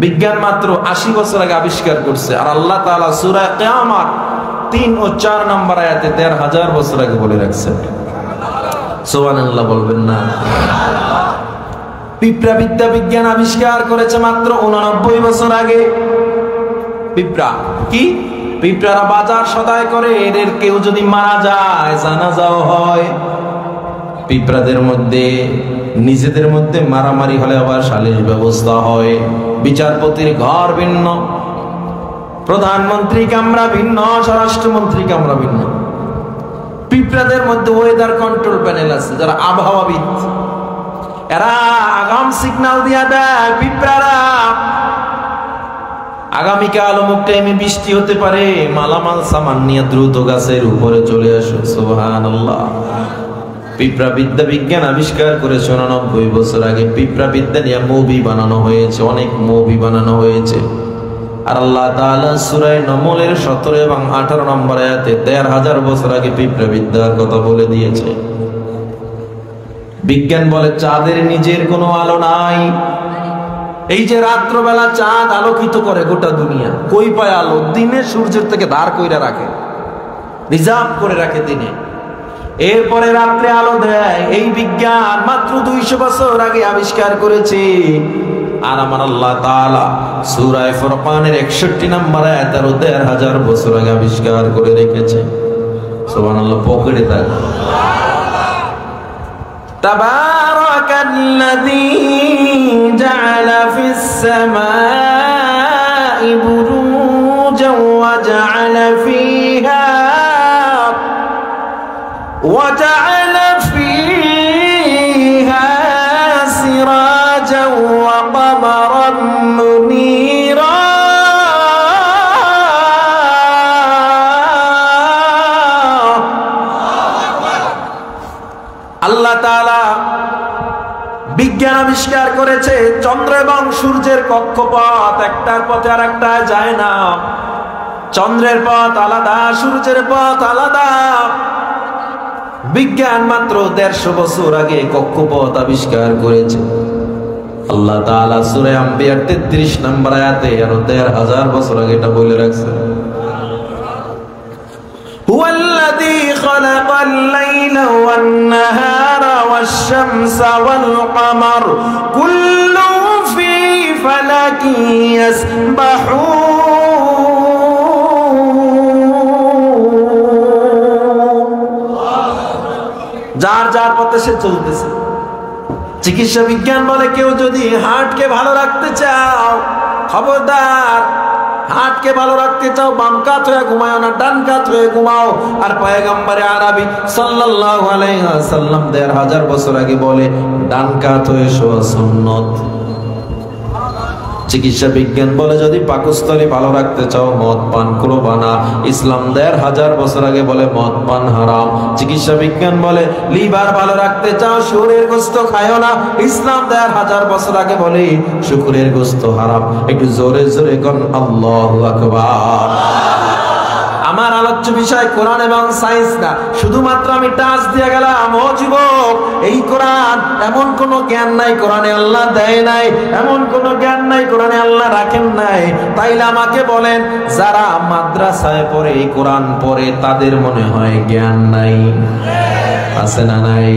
বিজ্ঞান মাত্র ৮০ বছর আগে আবিষ্কার করছে, আর আল্লাহ তাআলা সূরা কিয়ামত ৩ ও ৪ নম্বর আয়াতে ১৫০০ বছর আগে বলে রাখছেন। সুবহানাল্লাহ বলবেন না? পিঁপড়া বিদ্যা বিজ্ঞান আবিষ্কার করেছে মাত্র ৮৯ বছর আগে। পিঁপড়া কি? পিঁপড়ারা বাজার সদাই করে, এদের কেউ যদি মারা যায় জানাজাও হয়। পিঁপড়াদের মধ্যে নিজেদের মধ্যে মারামারি হলে আবার সালিশ ব্যবস্থা হয়। বিচারপতির ঘর ভিন্ন, প্রধানমন্ত্রী কামরা ভিন্ন, স্বরাষ্ট্রমন্ত্রী কামরা ভিন্ন। পিঁপড়াদের মধ্যে ওয়েদার কন্ট্রোল প্যানেল আছে, যারা আবহাওয়াবিদ, এরা আগাম সিগন্যাল দিয়া দেয় পিঁপড়ারা, আগামীকাল অমুক টাইমে বৃষ্টি হতে পারে, মালামাল সামান নিয়ে দ্রুত গাছের উপরে চলে আসো। সুবহানাল্লাহ। পিঁপড়া বিদ্যা বিজ্ঞান আবিষ্কার করেছে ৮৯ বছর আগে। পিঁপড়া বিদ্যা নিয়ে মুভি বানানো হয়েছে, অনেক মুভি বানানো হয়েছে। আর আল্লাহ তাআলা সূরা নমলের ১৭ এবং ১৮ নম্বর আয়াতে ১৫০০ বছর আগে পিঁপড়া বিদ্যার কথা বলে দিয়েছে। বিজ্ঞান বলে চাঁদের নিজের কোনো আলো নাই। এই যে রাত্রবেলা চাঁদ আলোকিত করে গোটা দুনিয়া, কই পায় আলো? দিনে সূর্যের থেকে ধার কইরা রাখে, রিজার্ভ করে রাখে দিনে, এরপরে রাত্রে আলো দেয়। এই বিজ্ঞান মাত্র ২০০ বছর আগে আবিষ্কার করেছে। আর আমার আল্লাহ তাআলা সূরা ফুরকানের ৬১ নম্বর আয়াতে ১৩০০০ বছর আগে আবিষ্কার করে রেখেছে। সুবহানাল্লাহ। পকেটে থাকে। তাবারাকা الذي جعل في السماء بروجا وجعل فيها سراجا وقمرا منيرا আল্লাহ তাআলা বিজ্ঞান আবিষ্কার করেছে চন্দ্র এবং সূর্যের কক্ষপথ একটার পথে আরেকটা যায় না। চন্দ্রের পথ আলাদা, সূর্যের পথ আলাদা। বিজ্ঞান মাত্র ১৫০ বছর আগে কক্ষপথ আবিষ্কার করেছে। আল্লাহ তাআলা সূরা আম্বিয়ার ৩৩ নম্বর আয়াতে আরো ১৫০০ বছর আগে এটা বলে রাখছেন। হুয়াল্লাযী খালাকাল লাইলা ওয়ান নাহারা ওয়াশ-শামসা ওয়াল কমার কুল্লুন ফী ফালাকিন ইয়াসবাহুন। যার যার পথে সে চলতেছে। চিকিৎসা বিজ্ঞান বলে কেউ যদি হার্টকে ভালো রাখতে চাও, খবরদার, হার্টকে ভালো রাখতে চাও বাম কাত হয়ে ঘুমাও না, ডান কাত হয়ে ঘুমাও। আর পয়গম্বরে আরবি সাল্লাল্লাহু আলাইহি ওয়াসাল্লাম ১৫০০ বছর আগে বলে ডান কাত হয়ে শোয়া সুন্নত। চিকিৎসা বিজ্ঞান বলে যদি পাকস্থলী ভালো রাখতে চাও মদ পান করবা না। ইসলাম ১৫০০ বছর আগে বলে মদ পান হারাম। চিকিৎসা বিজ্ঞান বলে লিভার ভালো রাখতে চাও শুকরের গোশত খায়ও না। ইসলাম ১৫০০ বছর আগে বলে শুকরের গোশত হারাম। একটু জোরে জোরে কোন আল্লাহু আকবার। আমার আলোচ্য বিষয় কোরআন এবং সায়েন্স না, শুধুমাত্র আমি টাচ দিয়ে গেলাম। ও যুবক, এই কোরআন এমন কোন জ্ঞান নাই কোরআনে আল্লাহ দেয় নাই, এমন কোন জ্ঞান নাই কোরআনে আল্লাহ রাখেন নাই। তাইলে আমাকে বলেন, যারা মাদ্রাসায় পড়ে এই কোরআন পড়ে তাদের মনে হয় জ্ঞান নাই? আছে না নাই?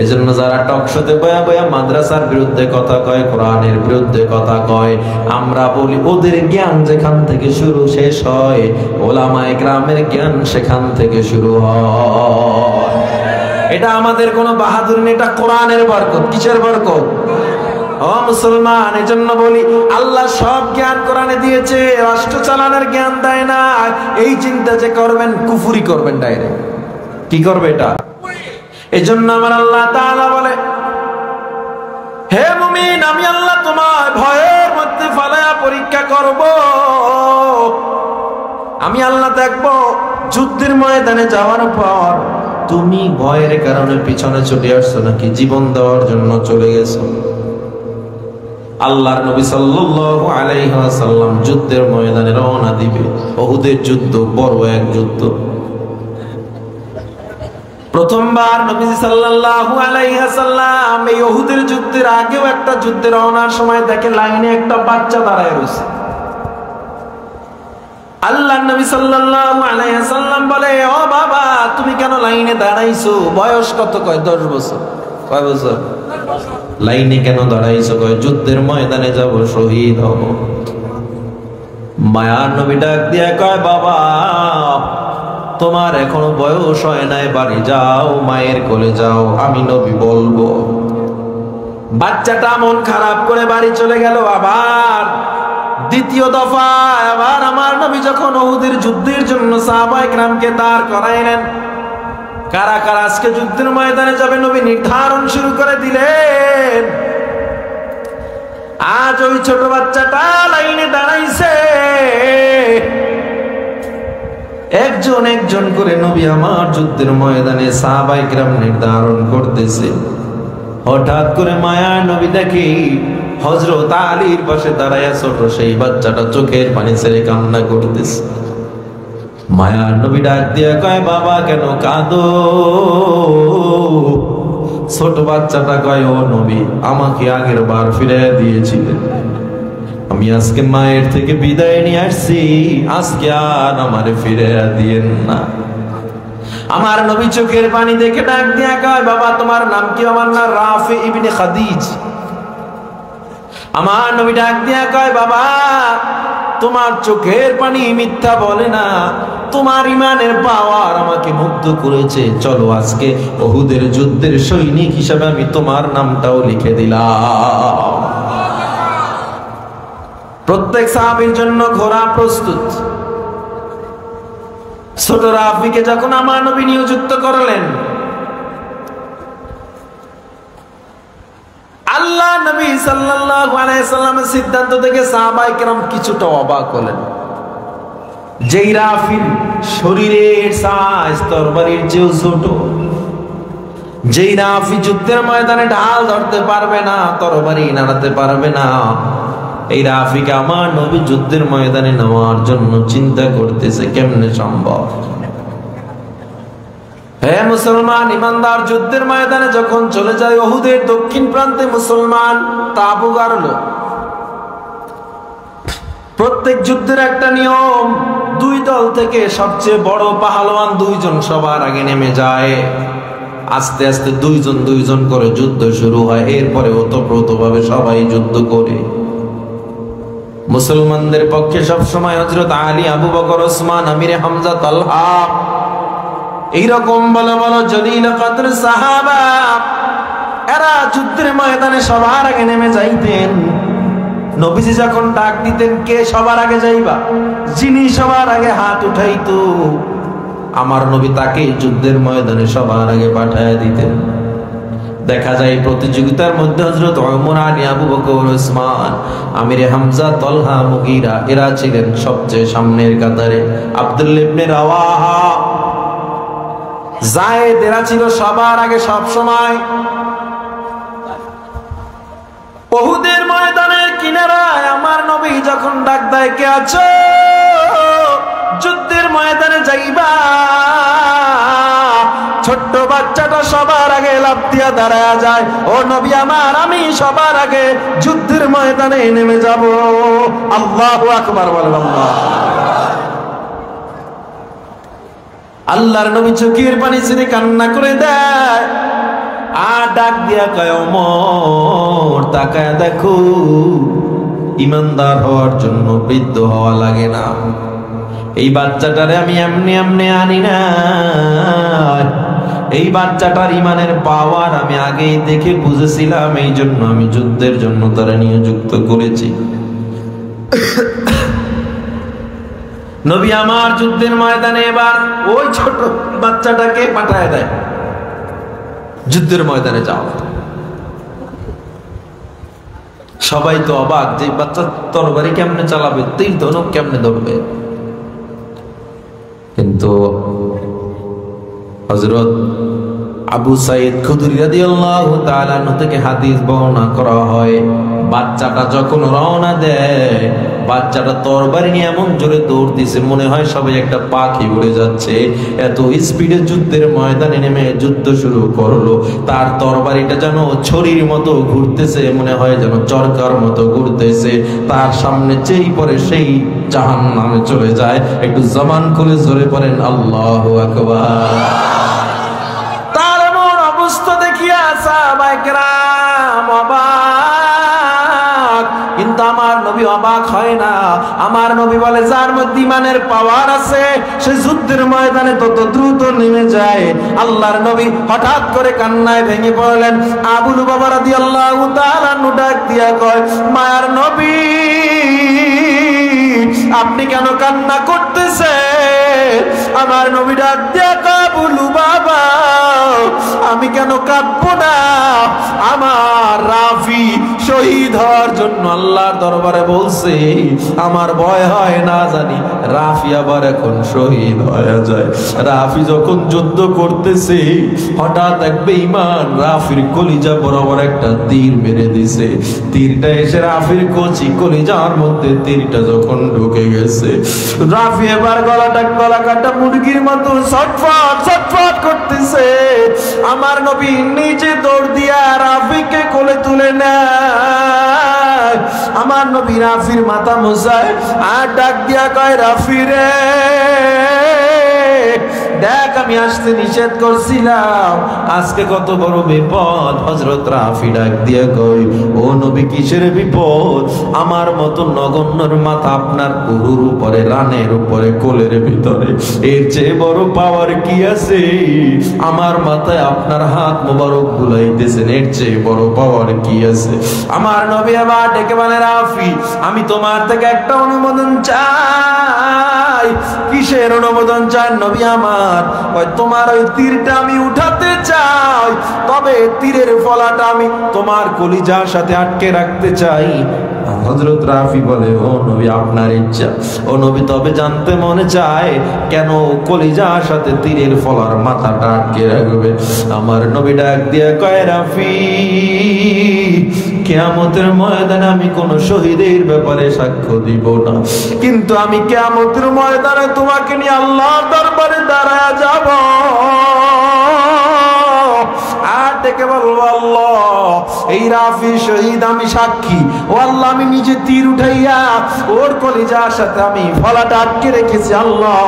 এজন্য যারা টক শোতে বয়া বয়া মাদ্রাসার বিরুদ্ধে কথা কয়, কোরআনের বিরুদ্ধে কথা কয়, আমরা বলি ওদের জ্ঞান যেখান থেকে শুরু শেষ হয়, ওলামায়ে কেরামের জ্ঞান সেখান থেকে শুরু হয়। এটা আমাদের কোনো বাহাদুরি নেই, এটা কোরআনের বরকত। কিসের বরকত? ও মুসলমান, এজন্য বলি আল্লাহ সব জ্ঞান কোরআনে দিয়েছে, রাষ্ট্র চালানোর জ্ঞান দেয় না। এই চিন্তা যে করবেন, কুফরি করবেন ডাইরেক্ট। কি করবে এটা? এজন্য আমার আল্লাহ তাআলা বলে, হে মুমিন, আমি আল্লাহ তোমার ভয়ের মধ্যে ফেলায়া পরীক্ষা করব। আমি আল্লাহ দেখব যুদ্ধের ময়দানে যাওয়ার পর তুমি ভয়ের কারণে পিছনে চলে আসছো নাকি জীবন দেওয়ার জন্য চলে গেছো। আল্লাহর নবী সাল্লাল্লাহু আলাইহি ওয়াসাল্লাম যুদ্ধের ময়দানে রওনা দিবে। উহুদের যুদ্ধ বড় এক যুদ্ধ। প্রথমবার নবীজি সাল্লাল্লাহু আলাইহি ওয়াসাল্লাম এই উহুদের যুদ্ধের আগেও একটা যুদ্ধে রওনার সময় দেখে লাইনে একটা বাচ্চা দাঁড়ায় রয়েছে। আল্লাহর নবী সাল্লাল্লাহু আলাইহি ওয়াসাল্লাম বলে, ও বাবা, তুমি কেন লাইনে দাঁড়াইছো? বয়স কত? কয় ১০ বছর। কয় বছর? লাইনে কেন দাঁড়াইছো? কয় যুদ্ধের ময়দানে যাব, শহীদ হব। মায়ার নবী ডাক দিয়া কয়, বাবা, তোমার এখনো বয়স হয় নাই, বাড়ি যাও, মায়ের কোলে যাও, আমি নবী বলবো। বাচ্চাটা মন খারাপ করে বাড়ি চলে গেল। আবার দ্বিতীয় দফা আবার আমার নবী যখন উহুদের যুদ্ধের জন্য সাহাবায়ে কেরামকে দাঁড় করাইলেন, কারা কারা আজকে যুদ্ধের ময়দানে যাবে নবী নির্ধারণ শুরু করে দিলেন। আজ ওই ছোট বাচ্চাটা লাইনে দাঁড়াইছে, একজন একজন করে নবী আমার যুদ্ধের ময়দানে সাহাবায়ে কেরাম নির্ধারণ করতেছে। হঠাৎ করে মায়ার নবী দেখি হযরত আলীর পাশে দাঁড়ায়া ছোট সেই বাচ্চাটা চোখের পানি ছেড়ে কান্না করতেছে। মায়ার নবী ডাক দিয়া কয়, বাবা কেন কাঁদো? ছোট বাচ্চাটা কয়, ও নবী, আমাকে আগের বার ফিরাইয়া দিয়েছিলেন, আমি আজকে মায়ের থেকে বিদায় নিয়ে আসছি, আজকে আর আমারে ফিরাইয়া দিয়েন না। আমার নবী চোখের পানি দেখে ডাক দিয়া কয়, বাবা তোমার নাম কি? আমার নাম রাফি ইবনে খাদিজ। আমার নবী ডাক দিয়া কয়, বাবা তোমার চোখের পানি মিথ্যা বলে না, তোমার ইমানের পাওয়ার আমাকে মুগ্ধ করেছে। চলো আজকে উহুদের যুদ্ধের সৈনিক হিসেবে আমি তোমার নামটাও লিখে দিলাম। প্রত্যেক সাহাবীর জন্য ঘোড়া প্রস্তুত। ছোট রাফিকে যখন আমার নবী নিযুক্ত করলেন, আল্লাহ নবী সাল্লাল্লাহু আলাইহি সাল্লামের সিদ্ধান্ত থেকে সাহাবায়ে কেরাম কিছুটা অবাক হলেন। যেই রাফির শরীরের সাইজ তরবারির চেয়েও ছোট, যেই রাফি যুদ্ধের ময়দানে ঢাল ধরতে পারবে না, তরবারি নাড়াতে পারবে না, এই রাফিকে আমার নবী যুদ্ধের ময়দানে নেওয়ার জন্য চিন্তা করতেছে কেমনে সম্ভব। হে মুসলমান ইমানদার, যুদ্ধের ময়দানে যখন চলে যায় উহুদের দক্ষিণ প্রান্তে মুসলমান তাঁবু গাড়লো। প্রত্যেক যুদ্ধের একটা নিয়ম, দুই দল থেকে সবচেয়ে বড় পাহালওয়ান দুইজন সবার আগে নেমে যায়। আস্তে আস্তে দুইজন দুইজন করে যুদ্ধ শুরু হয়। এরপরে ওতপ্রোতভাবে সবাই যুদ্ধ করে। মুসলমানদের পক্ষে সবসময় হযরত আলী, আবু বকর, ওসমান, আমিরে হামজা, তালহা, এইরকম বলো বলো জলিল কদর সাহাবা, এরা যুদ্ধের ময়দানে সবার আগে নেমে যাইতেন। নবীজি যখন ডাক দিতেন, কে সবার আগে যাইবা, যিনি সবার আগে হাত উঠাইতো আমার নবী তাকে যুদ্ধের ময়দানে সবার আগে পাঠায় দিতেন। দেখা যায় প্রতিযোগিতার মধ্যে হযরত ওমর, আলী, আবু বকর, ওসমান, আমিরে হামজা, তালহা, মুগীরা এরা ছিলেন সবচেয়ে সামনের কাতারে। আব্দুল্লাহ ইবনে রাওয়াহা, যায়েদ এরা ছিল সবার আগে সব সময়। উহুদের ময়দানের কিনারায় আমার নবী যখন ডাক দেয়, কে আছো যুদ্ধের ময়দানে যাইবা, ছোট্ট বাচ্চাটা সবার আগে লাফ দিয়া দাঁড়ায় যায়, ও নবী আমার, আমি সবার আগে যুদ্ধের ময়দানে নেমে যাব। আল্লাহু আকবার বলেন। আল্লাহর নবী চোখের পানি ছেড়ে কান্না করে দেয়, আর ডাক দিয়া কয়, ওমর তাকায় দেখো, ইমানদার হওয়ার জন্য বৃদ্ধ হওয়া লাগে না। এই বাচ্চাটারে আমি এমনি এমনি আনি না, এই বাচ্চাটার ইমানের পাওয়ার আমি আগেই দেখে বুঝেছিলাম, এই জন্য আমি যুদ্ধের জন্য তারা নিযুক্ত করেছি। নবী আমার যুদ্ধের ময়দানে এবার ওই ছোট বাচ্চাটাকে পাঠায় দেয়, যুদ্ধের ময়দানে যাও। সবাই তো অবাক, যে বাচ্চা তরবারি কেমনে চালাবে, তীর ধনুক কেমনে ধরবে। কিন্তু হযরত আবু সাঈদ খুদরি রাদিয়াল্লাহু তাআলা আনহু থেকে হাদিস বর্ণনা করা হয়, বাচ্চাটা যখন রওনা দেয়, বাচ্চাটা তরবারি নিয়ে এমন জোরে দৌড় দিছে, মনে হয় সবাই একটা পাখি উড়ে যাচ্ছে। এত স্পিডে যুদ্ধের ময়দানে নেমে যুদ্ধ শুরু করলো। তার তরবারিটা যেন ছড়ির মতো ঘুরতেছে, মনে হয় যেন চরকার মতো ঘুরতেছে। তার সামনে যেই পরে সেই জাহান্নামে চলে যায়। একটু জবান খুলে জোরে পড়েন আল্লাহু আকবার। তার এমন অবস্থা দেখিয়া সাহাবায়ে কেরাম অবাক, কিন্তু আমার নবী অবাক হয় না। আমার নবী বলে, যার মধ্যে ইমানের পাওয়ার আছে সে যুদ্ধের ময়দানে তত দ্রুত নেমে যায়। আল্লাহর নবী হঠাৎ করে কান্নায় ভেঙে পড়লেন। আবু লুবাবা রাদিয়াল্লাহু তাআলা আনহু ডাক দিয়া কয়, মায়ার নবী আপনি কেন কান্না করতেছেন? আমার নবী ডাক দিয়া কয়, আবু লুবাবা আমি কেন কাঁদবো না? আমার রাফি শহীদ হওয়ার জন্য আল্লাহর দরবারে বলছে, আমার ভয় হয় না জানি রাফি আবার এখন শহীদ হয়ে যায়। রাফি যখন যুদ্ধ করতেছে, হঠাৎ এক বেঈমান রাফির কলিজা বরাবর একটা তীর মেরে দিছে। তীরটা এসে রাফির কচি কলিজার মধ্যে তীরটা যখন ঢুকে গেছে, রাফি এবার গলা কাটা মুরগির মতো ছটফট ছটফট করতেছে। আমার নবী নিজে দৌড় দিয়া রাফিকে কোলে তুলে নেয়। আমার নবী রাফির মাথা মোছায় আর ডাক দিয়া কয়, রাফি রে দেখ আমি আসতে নিষেধ করছিলাম, আজকে কত বড় বিপদ। হযরত রাফি ডাক দিয়ে কই, ও নবী কিসের বিপদ? আমার মতো নগণ্যর মাথা আপনার উরুর উপরে, রানের উপরে, কোলের ভিতরে, এর চেয়ে বড় পাওয়ার কি আছে? আমার মাথায় আপনার হাত মোবারক বুলাইতেছেন, এর চেয়ে বড় পাওয়ার কি আছে? আমার নবী আবার ডেকে বলে, রাফি আমি তোমার থেকে একটা অনুমোদন চাই। কিসের অনুমোদন চান নবী আমার? তোমার ওই তীরটা আমি উঠাতে চাই, তবে তীরের ফলাটা আমি তোমার কলিজার সাথে আটকে রাখতে চাই। হযরত রাফি বলে, ও নবী আপনার ইচ্ছা। ও নবী তবে জানতে মনে চায় কেন কলিজার সাথে তীরের ফলার মাথাটা আটকে রাখবে? আমার নবী ডাক দিয়ে কয়, রাফি কিয়ামতের ময়দানে আমি কোন শহীদের ব্যাপারে সাক্ষ্য দিব না, কিন্তু আমি কিয়ামতের ময়দানে তোমাকে নিয়ে আল্লাহর দরবারে দাঁড়ায় যাব। আর ডেকে বলবো, আল্লাহ এই রাফি শহীদ, আমি সাক্ষী। ও আল্লাহ আমি নিজে তীর উঠাইয়া ওর কলিজার সাথে আমি ফলাটা আটকে রেখেছি। আল্লাহ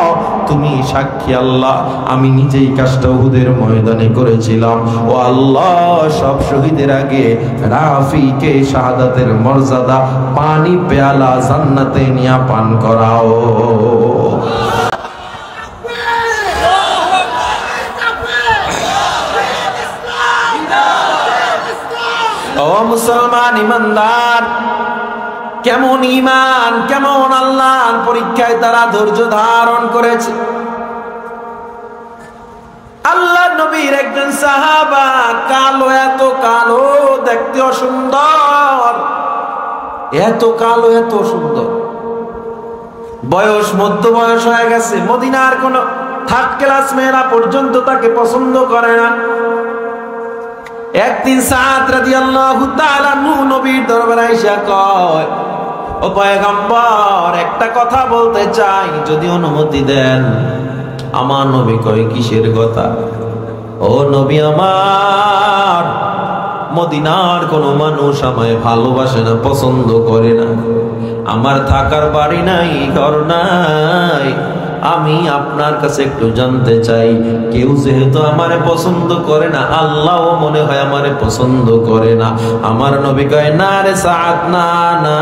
তুমি সাক্ষী। আল্লাহ আমি নিজেই কাজটা উহুদের ময়দানে করেছিলাম। ও আল্লাহ সব শহীদের আগে রাফিকে শাহাদাতের মর্যাদা পানি পেয়ালা জান্নাতে নিয়ে পান করাও। ও মুসলমান ইমানদার, কেমন ঈমান, কেমন আল্লাহর পরীক্ষায় তারা ধৈর্য ধারণ করেছে। আল্লাহ নবীর একজন সাহাবা, কালো, এত কালো, দেখতে অসুন্দর, এত কালো, এত সুন্দর, বয়স মধ্য বয়স হয়ে গেছে। মদিনার কোন থার্ড ক্লাস মেয়েরা পর্যন্ত তাকে পছন্দ করে না। একদিন সাদ রাদিয়াল্লাহু তাআলা নবীর দরবারে এসে কয়, ও পয়গম্বর একটা কথা বলতে চাই, যদি অনুমতি দেন। আমার নবী কয়, কিসের কথা? ও নবী আমার, মদিনার কোন মানুষ আমায় ভালোবাসে না, পছন্দ করে না, আমার থাকার বাড়ি নাই, ঘর নাই, আমি আপনার কাছে একটু জানতে চাই, কেউ যেহেতু আমারে পছন্দ করে না, আল্লাহও মনে হয় আমারে পছন্দ করে না। আমার নবী কয়, না রে সাদ, না না,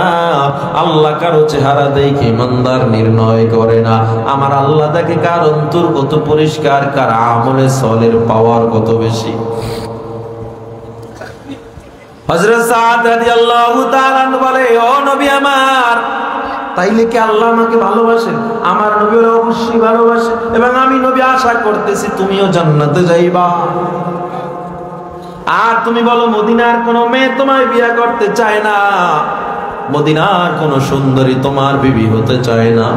আল্লাহ কারো চেহারা দেখে ইমানদার নির্ণয় করে না, আমার আল্লাহ দেখে কার অন্তর কত পরিষ্কার, কার আমলে সলের পাওয়ার কত বেশি। হযরত সাদ রাদিয়াল্লাহু তাআলা বলে, ও নবী আমার, তাইলে কি আল্লাহ আমাকে ভালোবাসেন? আমার নবী অবশ্যই ভালোবাসেন, এবং আমি নবী আশা করতেছি তুমিও জান্নাতে যাইবা। আর তুমি বলো মদিনার কোন মেয়ে তোমায় বিয়ে করতে চায় না, মদিনার কোন সুন্দরী তোমার বিবি হতে চায় না,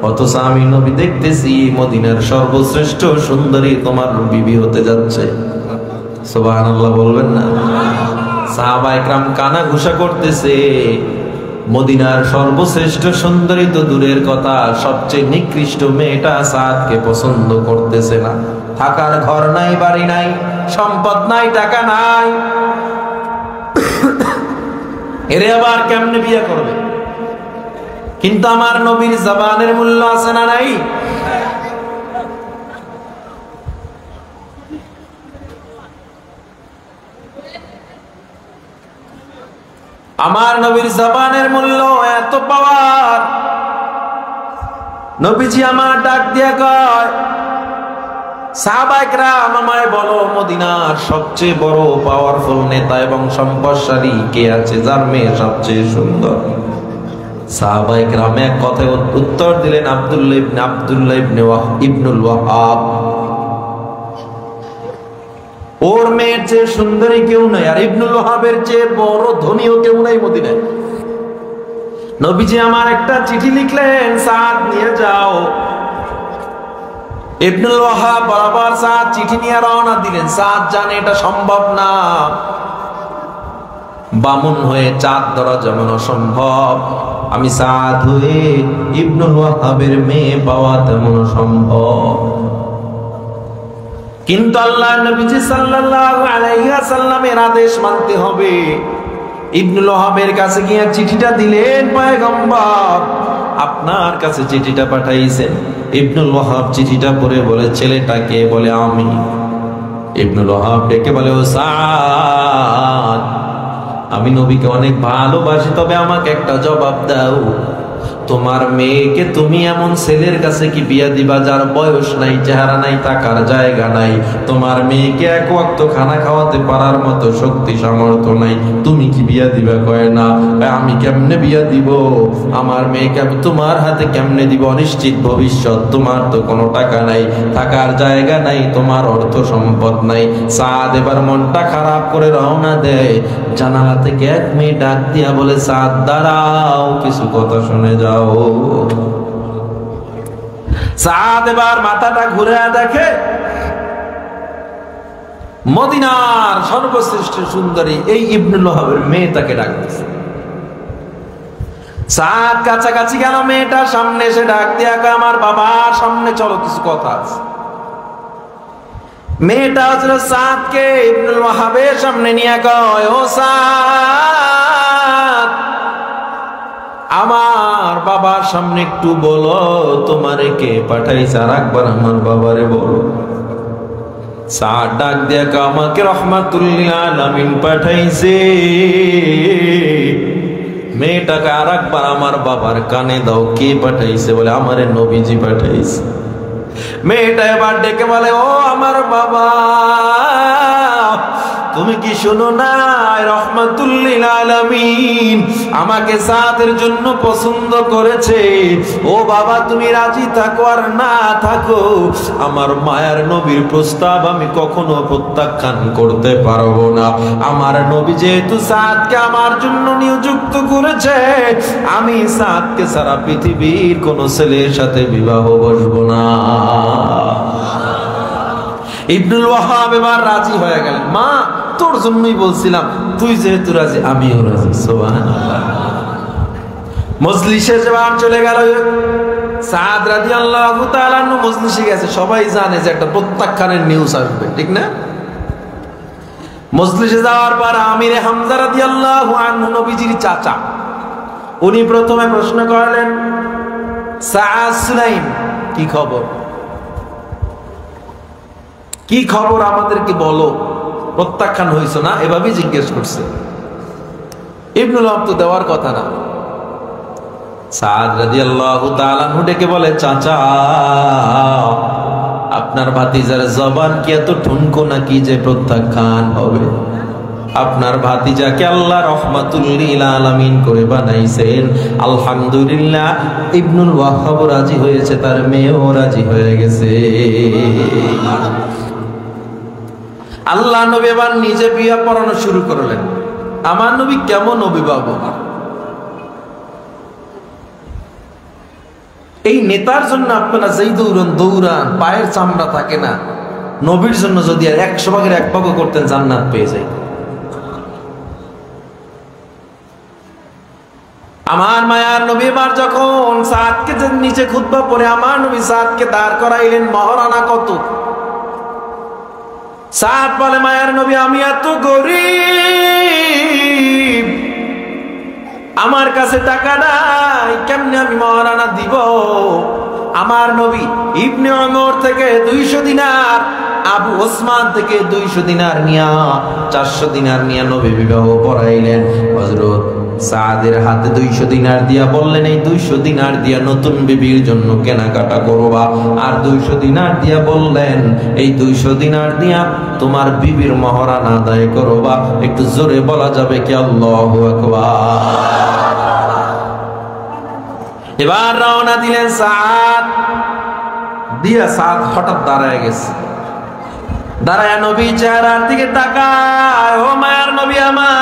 অথচ আমি নবী দেখতেছি মদিনার সর্বশ্রেষ্ঠ সুন্দরী তোমার বিবি হতে যাচ্ছে। সুবহানাল্লাহ বলবেন না? সাহাবায়ে কেরাম কানা ঘুষা করতেছে, মদিনার সর্বশ্রেষ্ঠ সুন্দরী তো দূরের কথা, সবচেয়ে নিকৃষ্ট মেয়েটা সাদকে পছন্দ করতেছে না। থাকার ঘর নাই, বাড়ি নাই, সম্পদ নাই, টাকা নাই, এরে আবার কেমনে বিয়ে করবে? কিন্তু আমার নবীর জবানের মূল্য আছে না নাই? আমার নবীর জবানের মূল্য এত পাওয়ার। নবীজি আমার ডাক দিয়ে কয়, সাহাবায়ে কেরাম আমায় বলো মদিনার সবচেয়ে বড় পাওয়ারফুল নেতা এবং সম্পদশালী কে আছে, যার মেয়ে সবচেয়ে সুন্দর? সাহাবায়ে কেরাম এক কথায় উত্তর দিলেন, আব্দুল্লাহ ইবনুল ওয়াহাব। ওর মেয়ের চেয়ে সুন্দরী কেউ নাই, আর ইবনুল ওয়াহাবের চেয়ে বড় ধনীও কেউ নাই মদিনায়। নবীজি আমার একটা চিঠি লিখলেন, সাদ নিয়ে যাও। ইবনুল ওয়াহাব বরাবর সাদ চিঠি নিয়ে রওনা দিলেন। সাদ জানে এটা সম্ভব না, বামুন হয়ে চাঁদ ধরা যেমন অসম্ভব, আমি সাদ হয়ে ইবনুল ওয়াহাবের মেয়ে পাওয়া তেমন অসম্ভব। কিন্তু আল্লাহ নবীজি সাল্লাল্লাহু আলাইহি ওয়াসাল্লামের আদেশ মানতে হবে। ইবনুল ওয়াহাবের কাছে গিয়ে চিঠিটা দিলেন, পয়গম্বর আপনার কাছে চিঠিটা পাঠাইছেন। ইবনুল ওয়াহাব চিঠিটা পড়ে বলে, ছেলেটাকে? বলে আমি। ইবনুল ওয়াহাব ডেকে বলে, ও সাদ, আমি নবীকে অনেক ভালোবাসি, তবে আমাকে একটা জবাব দাও। তোমার মেয়েকে তুমি এমন ছেলের কাছে কি বিয়া দিবা যার বয়স নাই, চেহারা নাই, টাকার জায়গা নাই? তোমার মেয়েকে এক ওয়াক্ত খানা খাওয়াতে পারার মতো শক্তি সামর্থ্য নাই, তুমি কি বিয়া দিবা? কয় না। আমি কেমনে বিয়া দিব? আমার মেয়েকে আমি তোমার হাতে কেমনে দিব? অনিশ্চিত ভবিষ্যৎ, তোমার তো কোনো টাকা নাই, থাকার জায়গা নাই, তোমার অর্থ সম্পদ নাই। সাদ এবার মনটা খারাপ করে রওনা দেয়। জানালা থেকে এক মেয়ে ডাক দিয়া বলে, সাদ দাঁড়াও, কিছু কথা শুনে যাও। সাদ এবার মাথাটা ঘুরে দেখে মদিনার সর্বশ্রেষ্ঠ সুন্দরী এই ইবনুল ওয়াহাবের মেয়ে তাকে ডাকতেছে। সাদ কাছাকাছি গেল, মেয়েটার সামনে এসে ডাক দিয়া কয়, আমার বাবার সামনে চলো, কিছু কথা আছে। মেয়েটা হচ্ছিল সাদকে ইবনুল ওয়াহাবের সামনে নিয়ে কয়, ও সাদ, আমার বাবার সামনে একটু বলো তোমারে কে পাঠাইছে, আর একবার আমার বাবারে বলো। সাদ ডাক দিয়া কয়, আমাকে রহমাতুল্লিল আলামিন পাঠাইছে। মেয়েটাকে আর একবার আমার বাবার কানে দাও, কে পাঠাইছে? বলে, আমারে নবীজি পাঠাইছে। মেয়েটা এবার ডেকে বলে, ও আমার বাবা, তুমি কি শোনো না, রহমাতুল্লিল আলামিন আমাকে সাদের জন্য পছন্দ করেছে। ও বাবা, তুমি রাজি থাকো আর না থাকো, আমার মায়ার নবীর প্রস্তাব আমি কখনো প্রত্যাখ্যান করতে পারবো না। আমার নবী যেহেতু সাদকে আমার জন্য নিযুক্ত করেছে, আমি সাদকে সারা পৃথিবীর কোন ছেলের সাথে বিবাহ বসবো না। ইবনুল ওয়াহাব এবার রাজি হয়ে গেলেন। মা, তোর জন্যই বলছিলাম, তুই যেহেতু রাজি আমিও রাজি। সুবহানাল্লাহ। মজলিসে এবার চলে গেল। সাদ রাদিয়াল্লাহু তাআলা আনহু মজলিসে গেছে, সবাই জানে যে একটা প্রত্যাখ্যানের নিউজ আসবে, ঠিক না? মজলিসে যাওয়ার পর আমিরে হামজা রাদিয়াল্লাহু আনহু, নবীজির চাচা, উনি প্রথমে প্রশ্ন করলেন, সাদ সুলাইম, কি খবর? কি খবর আমাদেরকে বলো, প্রত্যাখ্যান হইছো না? এভাবেই জিজ্ঞেস করছে। ইবনুল ওয়াহাব তো দেওয়ার কথা না। সাদ রাদিয়াল্লাহু তাআলা আনহু ডেকে বলে, চাচা, আপনার ভাতিজার জবান কি এত ঠুনকো নাকি যে প্রত্যাখ্যান হবে? আপনার ভাতিজাকে আল্লাহ রহমাতুল্লিল আলামিন করে বানাইছেন। আলহামদুলিল্লাহ, ইবনুল ওয়াহাব রাজি হয়েছে, তার মেয়েও রাজি হয়ে গেছে। আল্লাহ নবী এবার নিজে বিয়া পড়ানো শুরু করলেন। আমার নবী কেমন অভিভাবক! এই নেতার জন্য আপনারা যেই দৌড়ান, পায়ের চামড়া থাকে না। নবীর জন্য যদি আর 100 ভাগের 1 ভাগও করতেন, জান্নাত পেয়ে যাই। আমার মায়ার নবী এবার যখন সাদকে নিচে খুতবা পড়ে আমার নবী সাদকে দাঁড় করাইলেন, মহারানা কত? সাদ বলে, মায়ার নবী, আমি এত গরিব, আমার কাছে টাকা নাই, কেমনে আমি মহারানা দিব? আমার নবী ইবনে ওমর থেকে 200 দিনার, আবু ওসমান থেকে 200 দিনার নিয়া 400 দিনার নিয়া নবী বিবাহ পড়াইলেন। হযরত সাদের হাতে 200 দিনার দিয়া বললেন, এই 200 দিনার দিয়া নতুন বিবির জন্য কেনাকাটা করবা। আর 200 দিনার দিয়া বললেন, এই 200 দিনার দিয়া তোমার বিবির মহারানা আদায় করবা। একটু জোরে বলা যাবে কি আল্লাহু আকবার? এবার রওনা দিলেন সাদ। দিয়া সাদ হঠাৎ দাঁড়ায় গেছে। দাঁড়ায় নবী চেহারার দিকে তাকায়, ও মায়ার নবী আমার,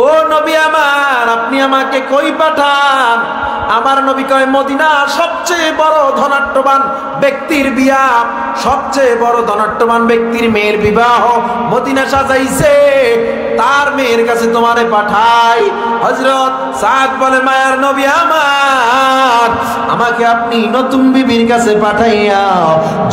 ও নবী আমার, আপনি আমাকে কই পাঠান? আমার নবী কয় মদিনার সবচেয়ে বড় ধনাঢ্যবান ব্যক্তির বিয়া, সবচেয়ে বড় ধনাঢ্যবান ব্যক্তির মেয়ের বিবাহ মদিনা সাজাইছে, তার মেয়ের কাছে তোমারে পাঠাই। হযরত সাদ বলে মায়ার নবী আমার, আমাকে আপনি নতুন বিবির কাছে পাঠাইয়া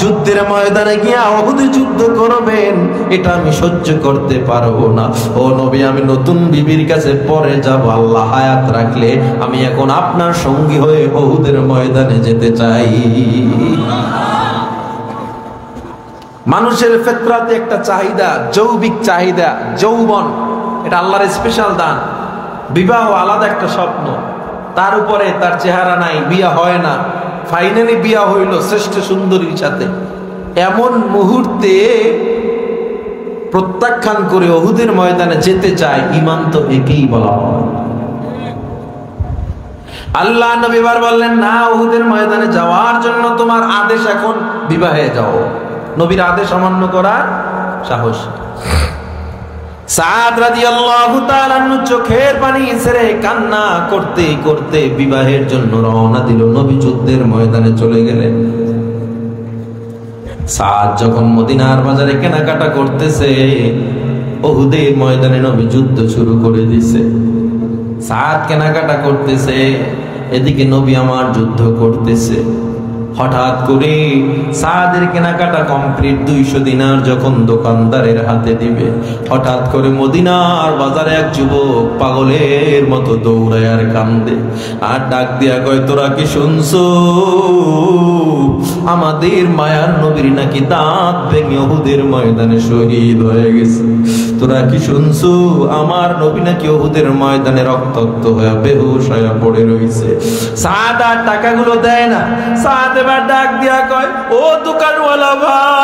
যুদ্ধের ময়দানে গিয়া উহুদ যুদ্ধ করবেন, এটা আমি সহ্য করতে পারবো না। ও নবী, আমি নতুন বিবির কাছে পরে যাব, আল্লাহ হায়াত রাখলে আমি এখন আপনার সঙ্গী হয়ে উহুদের ময়দানে যেতে চাই। মানুষের ফিতরাতে একটা চাহিদা, যৌবিক চাহিদা, যৌবন, এটা আল্লাহর স্পেশাল দান। বিবাহ আলাদা একটা স্বপ্ন, তার উপরে তার চেহারা নাই, বিয়া হয় না, ফাইনালি বিয়া হইল শ্রেষ্ঠ সুন্দরীর সাথে। এমন মুহূর্তে প্রত্যাখ্যান করে উহুদের ময়দানে যেতে চায়, ঈমান তো একেই বলা হয়। আল্লাহ নবী বার বললেন না, উহুদের ময়দানে যাওয়ার জন্য তোমার আদেশ এখন বিবাহে যাও। নবীর আদেশ অমান্য করার সাহস। সাদ রাদিয়াল্লাহু তাআলা চোখের পানি ছেড়ে কান্না করতে করতে বিবাহের জন্য রওনা দিল। নবী যুদ্ধের ময়দানে চলে গেলেন। সাদ যখন মদিনার বাজারে কেনাকাটা করতেছে, উহুদের ময়দানে নবী যুদ্ধ শুরু করে দিয়েছে। সাদ কেনাকাটা করতেছে, এদিকে নবী আমার যুদ্ধ করতেছে। হঠাৎ করে সাদের কেনাকাটা কমপ্লিট, 200 দিনার যখন দোকানদারের হাতে দিবে, হঠাৎ করে মদিনার বাজারে এক যুবক পাগলের মতো দৌড়ায় আর কান্দে আর ডাক দিয়া কয়, তোরা কি শুনছো? আমাদের মায়ার নবীর নাকি দাঁত ভেঙে উহুদের ময়দানে শহীদ হয়ে গেছে। তোরা কি শুনছো? আমার নবী নাকি উহুদের ময়দানে রক্তাক্ত হয়ে বেহুশ হয়ে পড়ে রইছে। সাদ আর টাকাগুলো দেয় না। সাদ এবার ডাক দিয়া কয়, ও দোকানওয়ালা ভাই,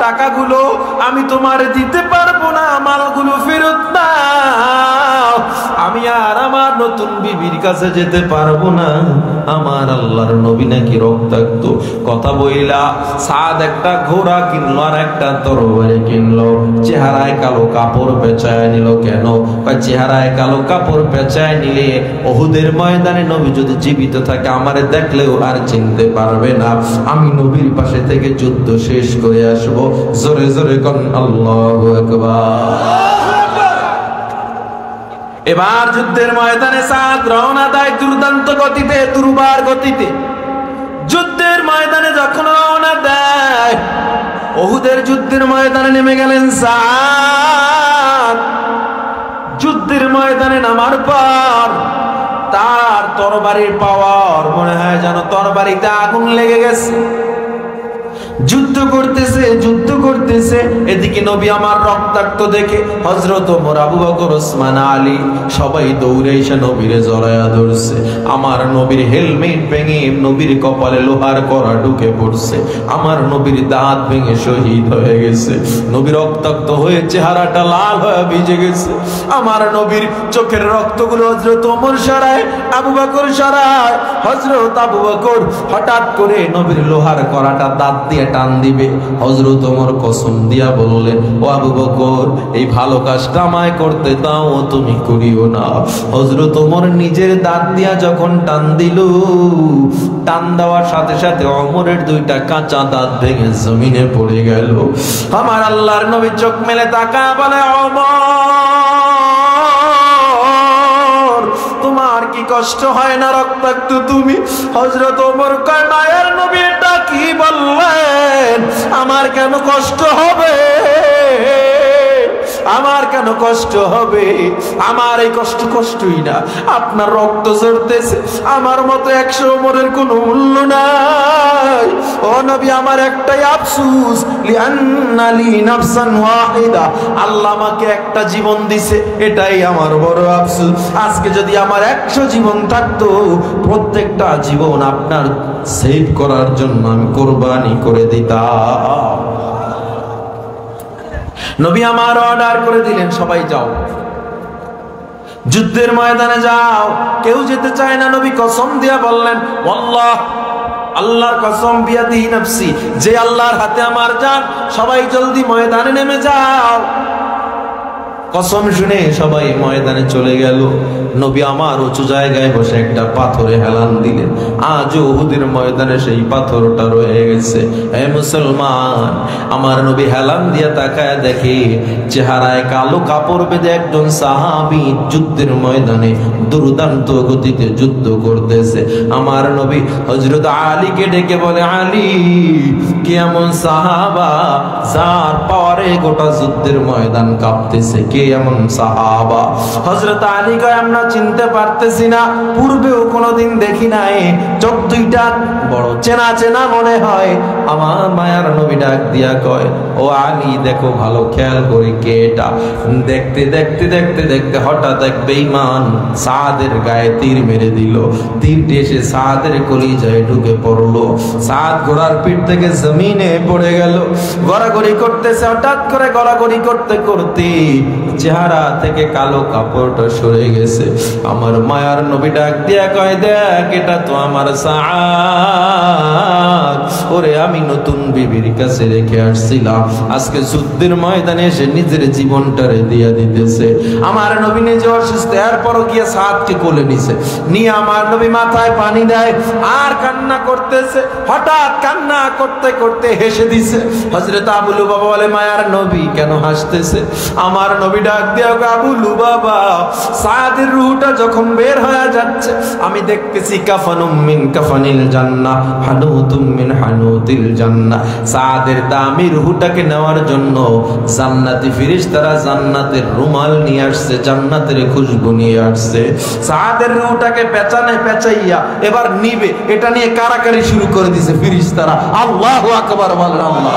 টাকাগুলো আমি তোমার দিতে পারবো না, মালগুলো ফেরত দাও। আমি আর আমার নতুন বিবির কাছে যেতে পারবো না, আমার আল্লাহর নবী নাকি রক্তাক্ত। কথা বইলা সাদ একটা ঘোড়া কিনলো আর একটা তরবারি কিনলো। চেহারায় কালো কাপড় পেঁচায় নিল। কেন? চেহারায় কালো কাপড় পেঁচায় নিলে উহুদের ময়দানে নবী যদি জীবিত থাকে আমারে দেখলেও আর চিনতে পারবে না। আমি নবীর পাশে থেকে যুদ্ধ শেষ করে আসবো। জোরে জোরে কোন আল্লাহু আকবার। এবার যুদ্ধের ময়দানে সাদ রওনা দেয় দুর্দান্ত গতিতে, দুর্বার গতিতে। যুদ্ধের ময়দানে যখন রওনা দেয়, উহুদের যুদ্ধের ময়দানে নেমে গেলেন সাদ। যুদ্ধের ময়দানে নামার পর তার তরবারির পাওয়ার মনে হয় যেন তরবারিতে আগুন লেগে গেছে। যুদ্ধ করতেছে, যুদ্ধ করতেছে। এদিকে নবী আমার রক্তাক্ত দেখে হযরত ওমর, আবু বকর, ওসমান, আলী সবাই দৌড়ে এসে নবীরে জড়ায়া ধরছে। আমার নবীর হেলমেট ভেঙে নবীর কপালে লোহার কড়া ঢুকে পড়ছে। আমার নবীর দাঁত ভেঙে শহীদ হয়ে গেছে। নবী রক্তাক্ত হয়ে চেহারাটা লাল হয়ে ভিজে গেছে। আমার নবীর চোখের রক্তগুলো হযরত ওমর সরায়, আবু বকর সরায়। হযরত আবু বকর হঠাৎ করে নবীর লোহার কড়াটা দাঁত দিয়ে টান দিবে। হযরত ওমর কসম দিয়া বললেন, ও আবু বকর, এই ভালো কাজটা আমায় করতে দাও, তুমি করিও না। হযরত ওমর নিজের দাঁত দিয়া যখন টান দিল, টান দেওয়ার সাথে সাথে ওমরের দুইটা কাঁচা দাঁত ভেঙে জমিনে পড়ে গেল। আমার আল্লাহর নবী চোখ মেলে তাকায় বলে, ওমর, তোমার কি কষ্ট হয় না? রক্তাক্ত তুমি। হযরত ওমর কয়, মায়ের নবী এটা কি বললেন? আমার কেন কষ্ট হবে? আমার কেন কষ্ট হবে? আমার এই কষ্ট কষ্টই না, আপনার রক্ত ঝরতেছে, আমার মতো 100 ওমরের কোনো মূল্য নাই। ও নবী, আমার একটাই আফসোস, লিআন্না লি নাফসান ওয়াহিদা, আল্লাহ আমাকে একটা জীবন দিছে, এটাই আমার বড় আফসোস। আজকে যদি আমার 100 জীবন থাকতো, প্রত্যেকটা জীবন আপনার সেভ করার জন্য আমি কোরবানি করে দিতাম। নবী আমার অর্ডার করে দিলেন, সবাই যাও, যুদ্ধের ময়দানে যাও। কেউ যেতে চায় না। নবী কসম দিয়া বললেন, আল্লাহ, আল্লাহর কসম, বিয়াদিহি নাফসি, যে আল্লাহর হাতে আমার জান, সবাই জলদি ময়দানে নেমে যাও। কসম শুনে সবাই ময়দানে চলে গেল। নবী আমার উঁচু জায়গায় বসে একটা পাথরে হেলান দিলেন। আজও উহুদের ময়দানে সেই পাথরটা রয়ে গেছে। হে মুসলমান, আমার নবী হেলান দিয়ে তাকায় দেখে চেহারায় কালো কাপড় বেঁধে একজন সাহাবী যুদ্ধের ময়দানে দুর্দান্ত গতিতে যুদ্ধ করতেছে। আমার নবী হযরত আলীকে ডেকে বলে, আলী, কি এমন সাহাবা যার পাওয়ারে গোটা যুদ্ধের ময়দান কাঁপতেছে? কে এমন সাহাবা? হযরত আলী কয়, আমরা চিনতে পারতেছি না, পূর্বেও কোনোদিন দেখি নাই, চোখ দুইটা বড় চেনা চেনা মনে হয়। আমার মায়ার নবী ডাক দিয়া কয়, ও আলী, দেখো ভালো খেয়াল করে কে এটা। দেখতে দেখতে দেখতে দেখতে হঠাৎ এক বেঈমান সাদের গায়ে তীর মেরে দিল। তীরটি এসে সাদের কলিজায় ঢুকে পড়লো। সাদ ঘোড়ার পিঠ থেকে জমিনে পড়ে গেল। গড়াগড়ি করতেছে। হঠাৎ করে গড়াগড়ি করতে করতে চেহারা থেকে কালো কাপড়টা সরে গেছে। আমার মায়ার নবী ডাক দিয়া কয়, দেখ, এটা তো আমার সাদ। ওরে, আমি নতুন বিবির কাছে রেখে আসছিলাম, আজকে যুদ্ধের ময়দানে এসে নিজের জীবনটারে দিয়া দিতেছে। আমার নবী নিজে অসুস্থ, এরপরও গিয়ে সাদকে কোলে নিছে। নিয়ে আমার নবী মাথায় পানি দেয় আর কান্না করতেছে। হঠাৎ কান্না করতে করতে হেসে দিছে। হযরত আবু লুবাবা বলে, মায়ার নবী কেন হাসতেছে? আমার নবী ডাক দিয়া, আবু লুবাবা, সাদের রূহটা যখন বের হয়ে যাচ্ছে আমি দেখতেছি কাফানুম মিন কাফানিল জান্নাহ, হানুতুম মিন হানুতিল জান্নাহ। সাদের দামি রূহটাকে নেওয়ার জন্য জান্নাতি ফেরেশতারা জান্নাতের রুমাল নিয়ে আসছে, জান্নাতের খুশবু নিয়ে আসছে। সাদের রূহটাকে পেঁচানে পেঁচাইয়া এবার নিবে, এটা নিয়ে কারাকারি শুরু করে দিয়েছে ফেরেশতারা। আল্লাহু আকবার বলেন। আল্লাহ।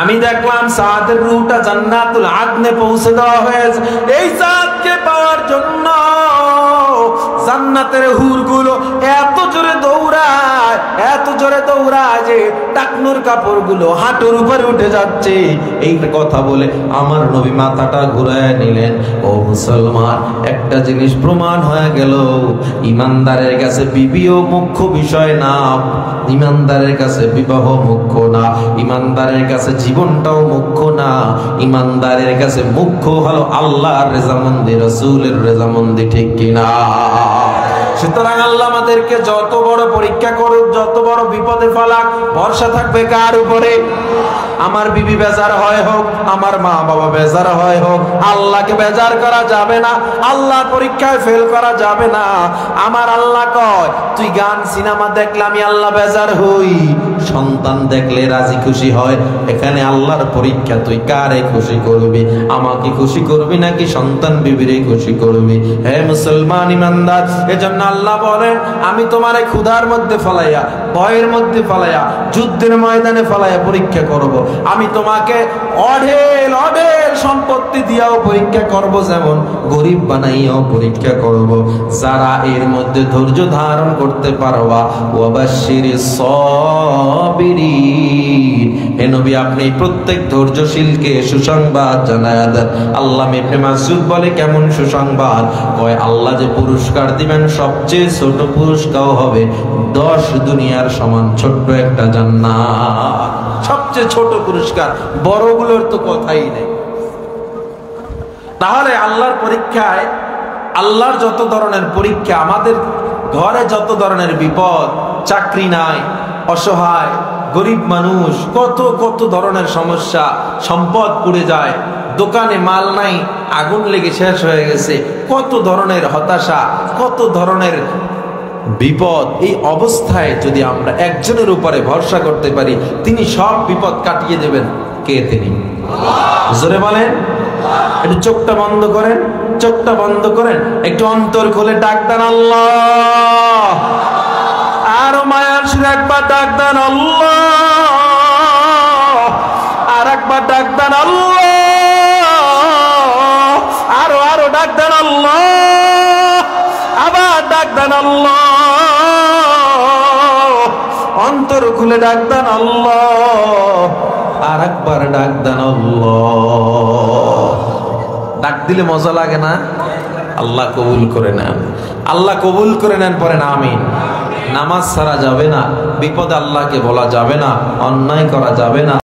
আমি দেখলাম সাদের রূহটা জান্নাতুল আদনে পৌঁছে দেওয়া হয়েছে। এই সাদকে পাওয়ার জন্য জান্নাতের হুরগুলো এত জোরে দৌড়ায়, এত জোরে দৌড়ায় যে টাকনুর কাপড়গুলো হাঁটুর উপরে উঠে যাচ্ছে। এই কথা বলে আমার নবী মাথাটা ঘুরায় নিলেন। ও মুসলমান, একটা জিনিস প্রমাণ হয়ে গেল, ইমানদারের কাছে বিবিও মুখ্য বিষয় না, ইমানদারের কাছে বিবাহ মুখ্য না, ইমানদারের কাছে জীবনটাও মুখ্য না। ইমানদারের কাছে মুখ্য হলো আল্লাহর রেজামন্দি, রাসূলের রেজামন্দি, ঠিক কিনা? সুতরাং আল্লাহ আমাদেরকে যত বড় পরীক্ষা করুক, যত বড় বিপদে ফেলাক, ভরসা থাকবে কার উপরে? আমার বিবি বেজার হয় হোক, আমার মা বাবা বেজার হয় হোক, আল্লাহকে বেজার করা যাবে না, আল্লাহর পরীক্ষায় ফেল করা যাবে না। আমার আল্লাহ কয়, তুই গান সিনেমা দেখলে আমি আল্লাহ বেজার হই, সন্তান দেখলে রাজি খুশি হয়। এখানে আল্লাহর পরীক্ষা, তুই কারে খুশি করবি? আমাকে খুশি করবি নাকি সন্তান বিবিরে খুশি করবি? হে মুসলমান ইমানদার, এজন্য আল্লাহ বলেন, আমি তোমারে ক্ষুধার মধ্যে ফলাইয়া, ভয়ের মধ্যে ফলাইয়া, যুদ্ধের ময়দানে ফলাইয়া পরীক্ষা করব। আমি তোমাকে অঢেল অঢেল সম্পত্তি দিয়াও পরীক্ষা করব, যেমন গরিব বানাইয়াও পরীক্ষা করব। যারা এর মধ্যে ধৈর্য ধারণ করতে পারবা, ওয়াবাশশিরিস সাবিরিন, হে নবী আপনি প্রত্যেক ধৈর্যশীলকে সুসংবাদ জানায়া দেন। আল্লামা ইবনে মাসউদ বলে, কেমন সুসংবাদ? কয়, আল্লাহ যে পুরস্কার দিবেন সবচেয়ে ছোট পুরস্কার হবে 10 দুনিয়ার সমান ছোট্ট একটা জান্নাত। সবচেয়ে ছোট পুরস্কার, বড়গুলোর তো কথাই নেই। তাহলে আল্লাহর পরীক্ষায়, আল্লাহর যত ধরনের পরীক্ষা, আমাদের ঘরে যত ধরনের বিপদ, চাকরি নাই, অসহায় গরিব মানুষ, কত কত ধরনের সমস্যা, সম্পদ পুড়ে যায়, দোকানে মাল নাই, আগুন লেগে শেষ হয়ে গেছে, কত ধরনের হতাশা, কত ধরনের বিপদ। এই অবস্থায় যদি আমরা একজনের উপরে ভরসা করতে পারি, তিনি সব বিপদ কাটিয়ে দেবেন। কে তিনি? জোরে বলেন। একটু চোখটা বন্ধ করেন, চোখটা বন্ধ করেন, একটু অন্তর খুলে ডাক দেন আল্লাহ। আরো মায়ার সুরে একবার ডাক দেন আল্লাহ, আর একবার ডাক দেন আল্লাহ, আরো আরো ডাক দেন আল্লাহ, আবার ডাক দেন আল্লাহ, অন্তর খুলে ডাক দেন আল্লাহ, আর একবার ডাক দেন আল্লাহ। ডাক দিলে মজা লাগে না? আল্লাহ কবুল করে নেন, আল্লাহ কবুল করে নেন, পড়েন আমিন। নামাজ ছাড়া যাবে না, বিপদে আল্লাহকে বলা যাবে না, অন্যায় করা যাবে না।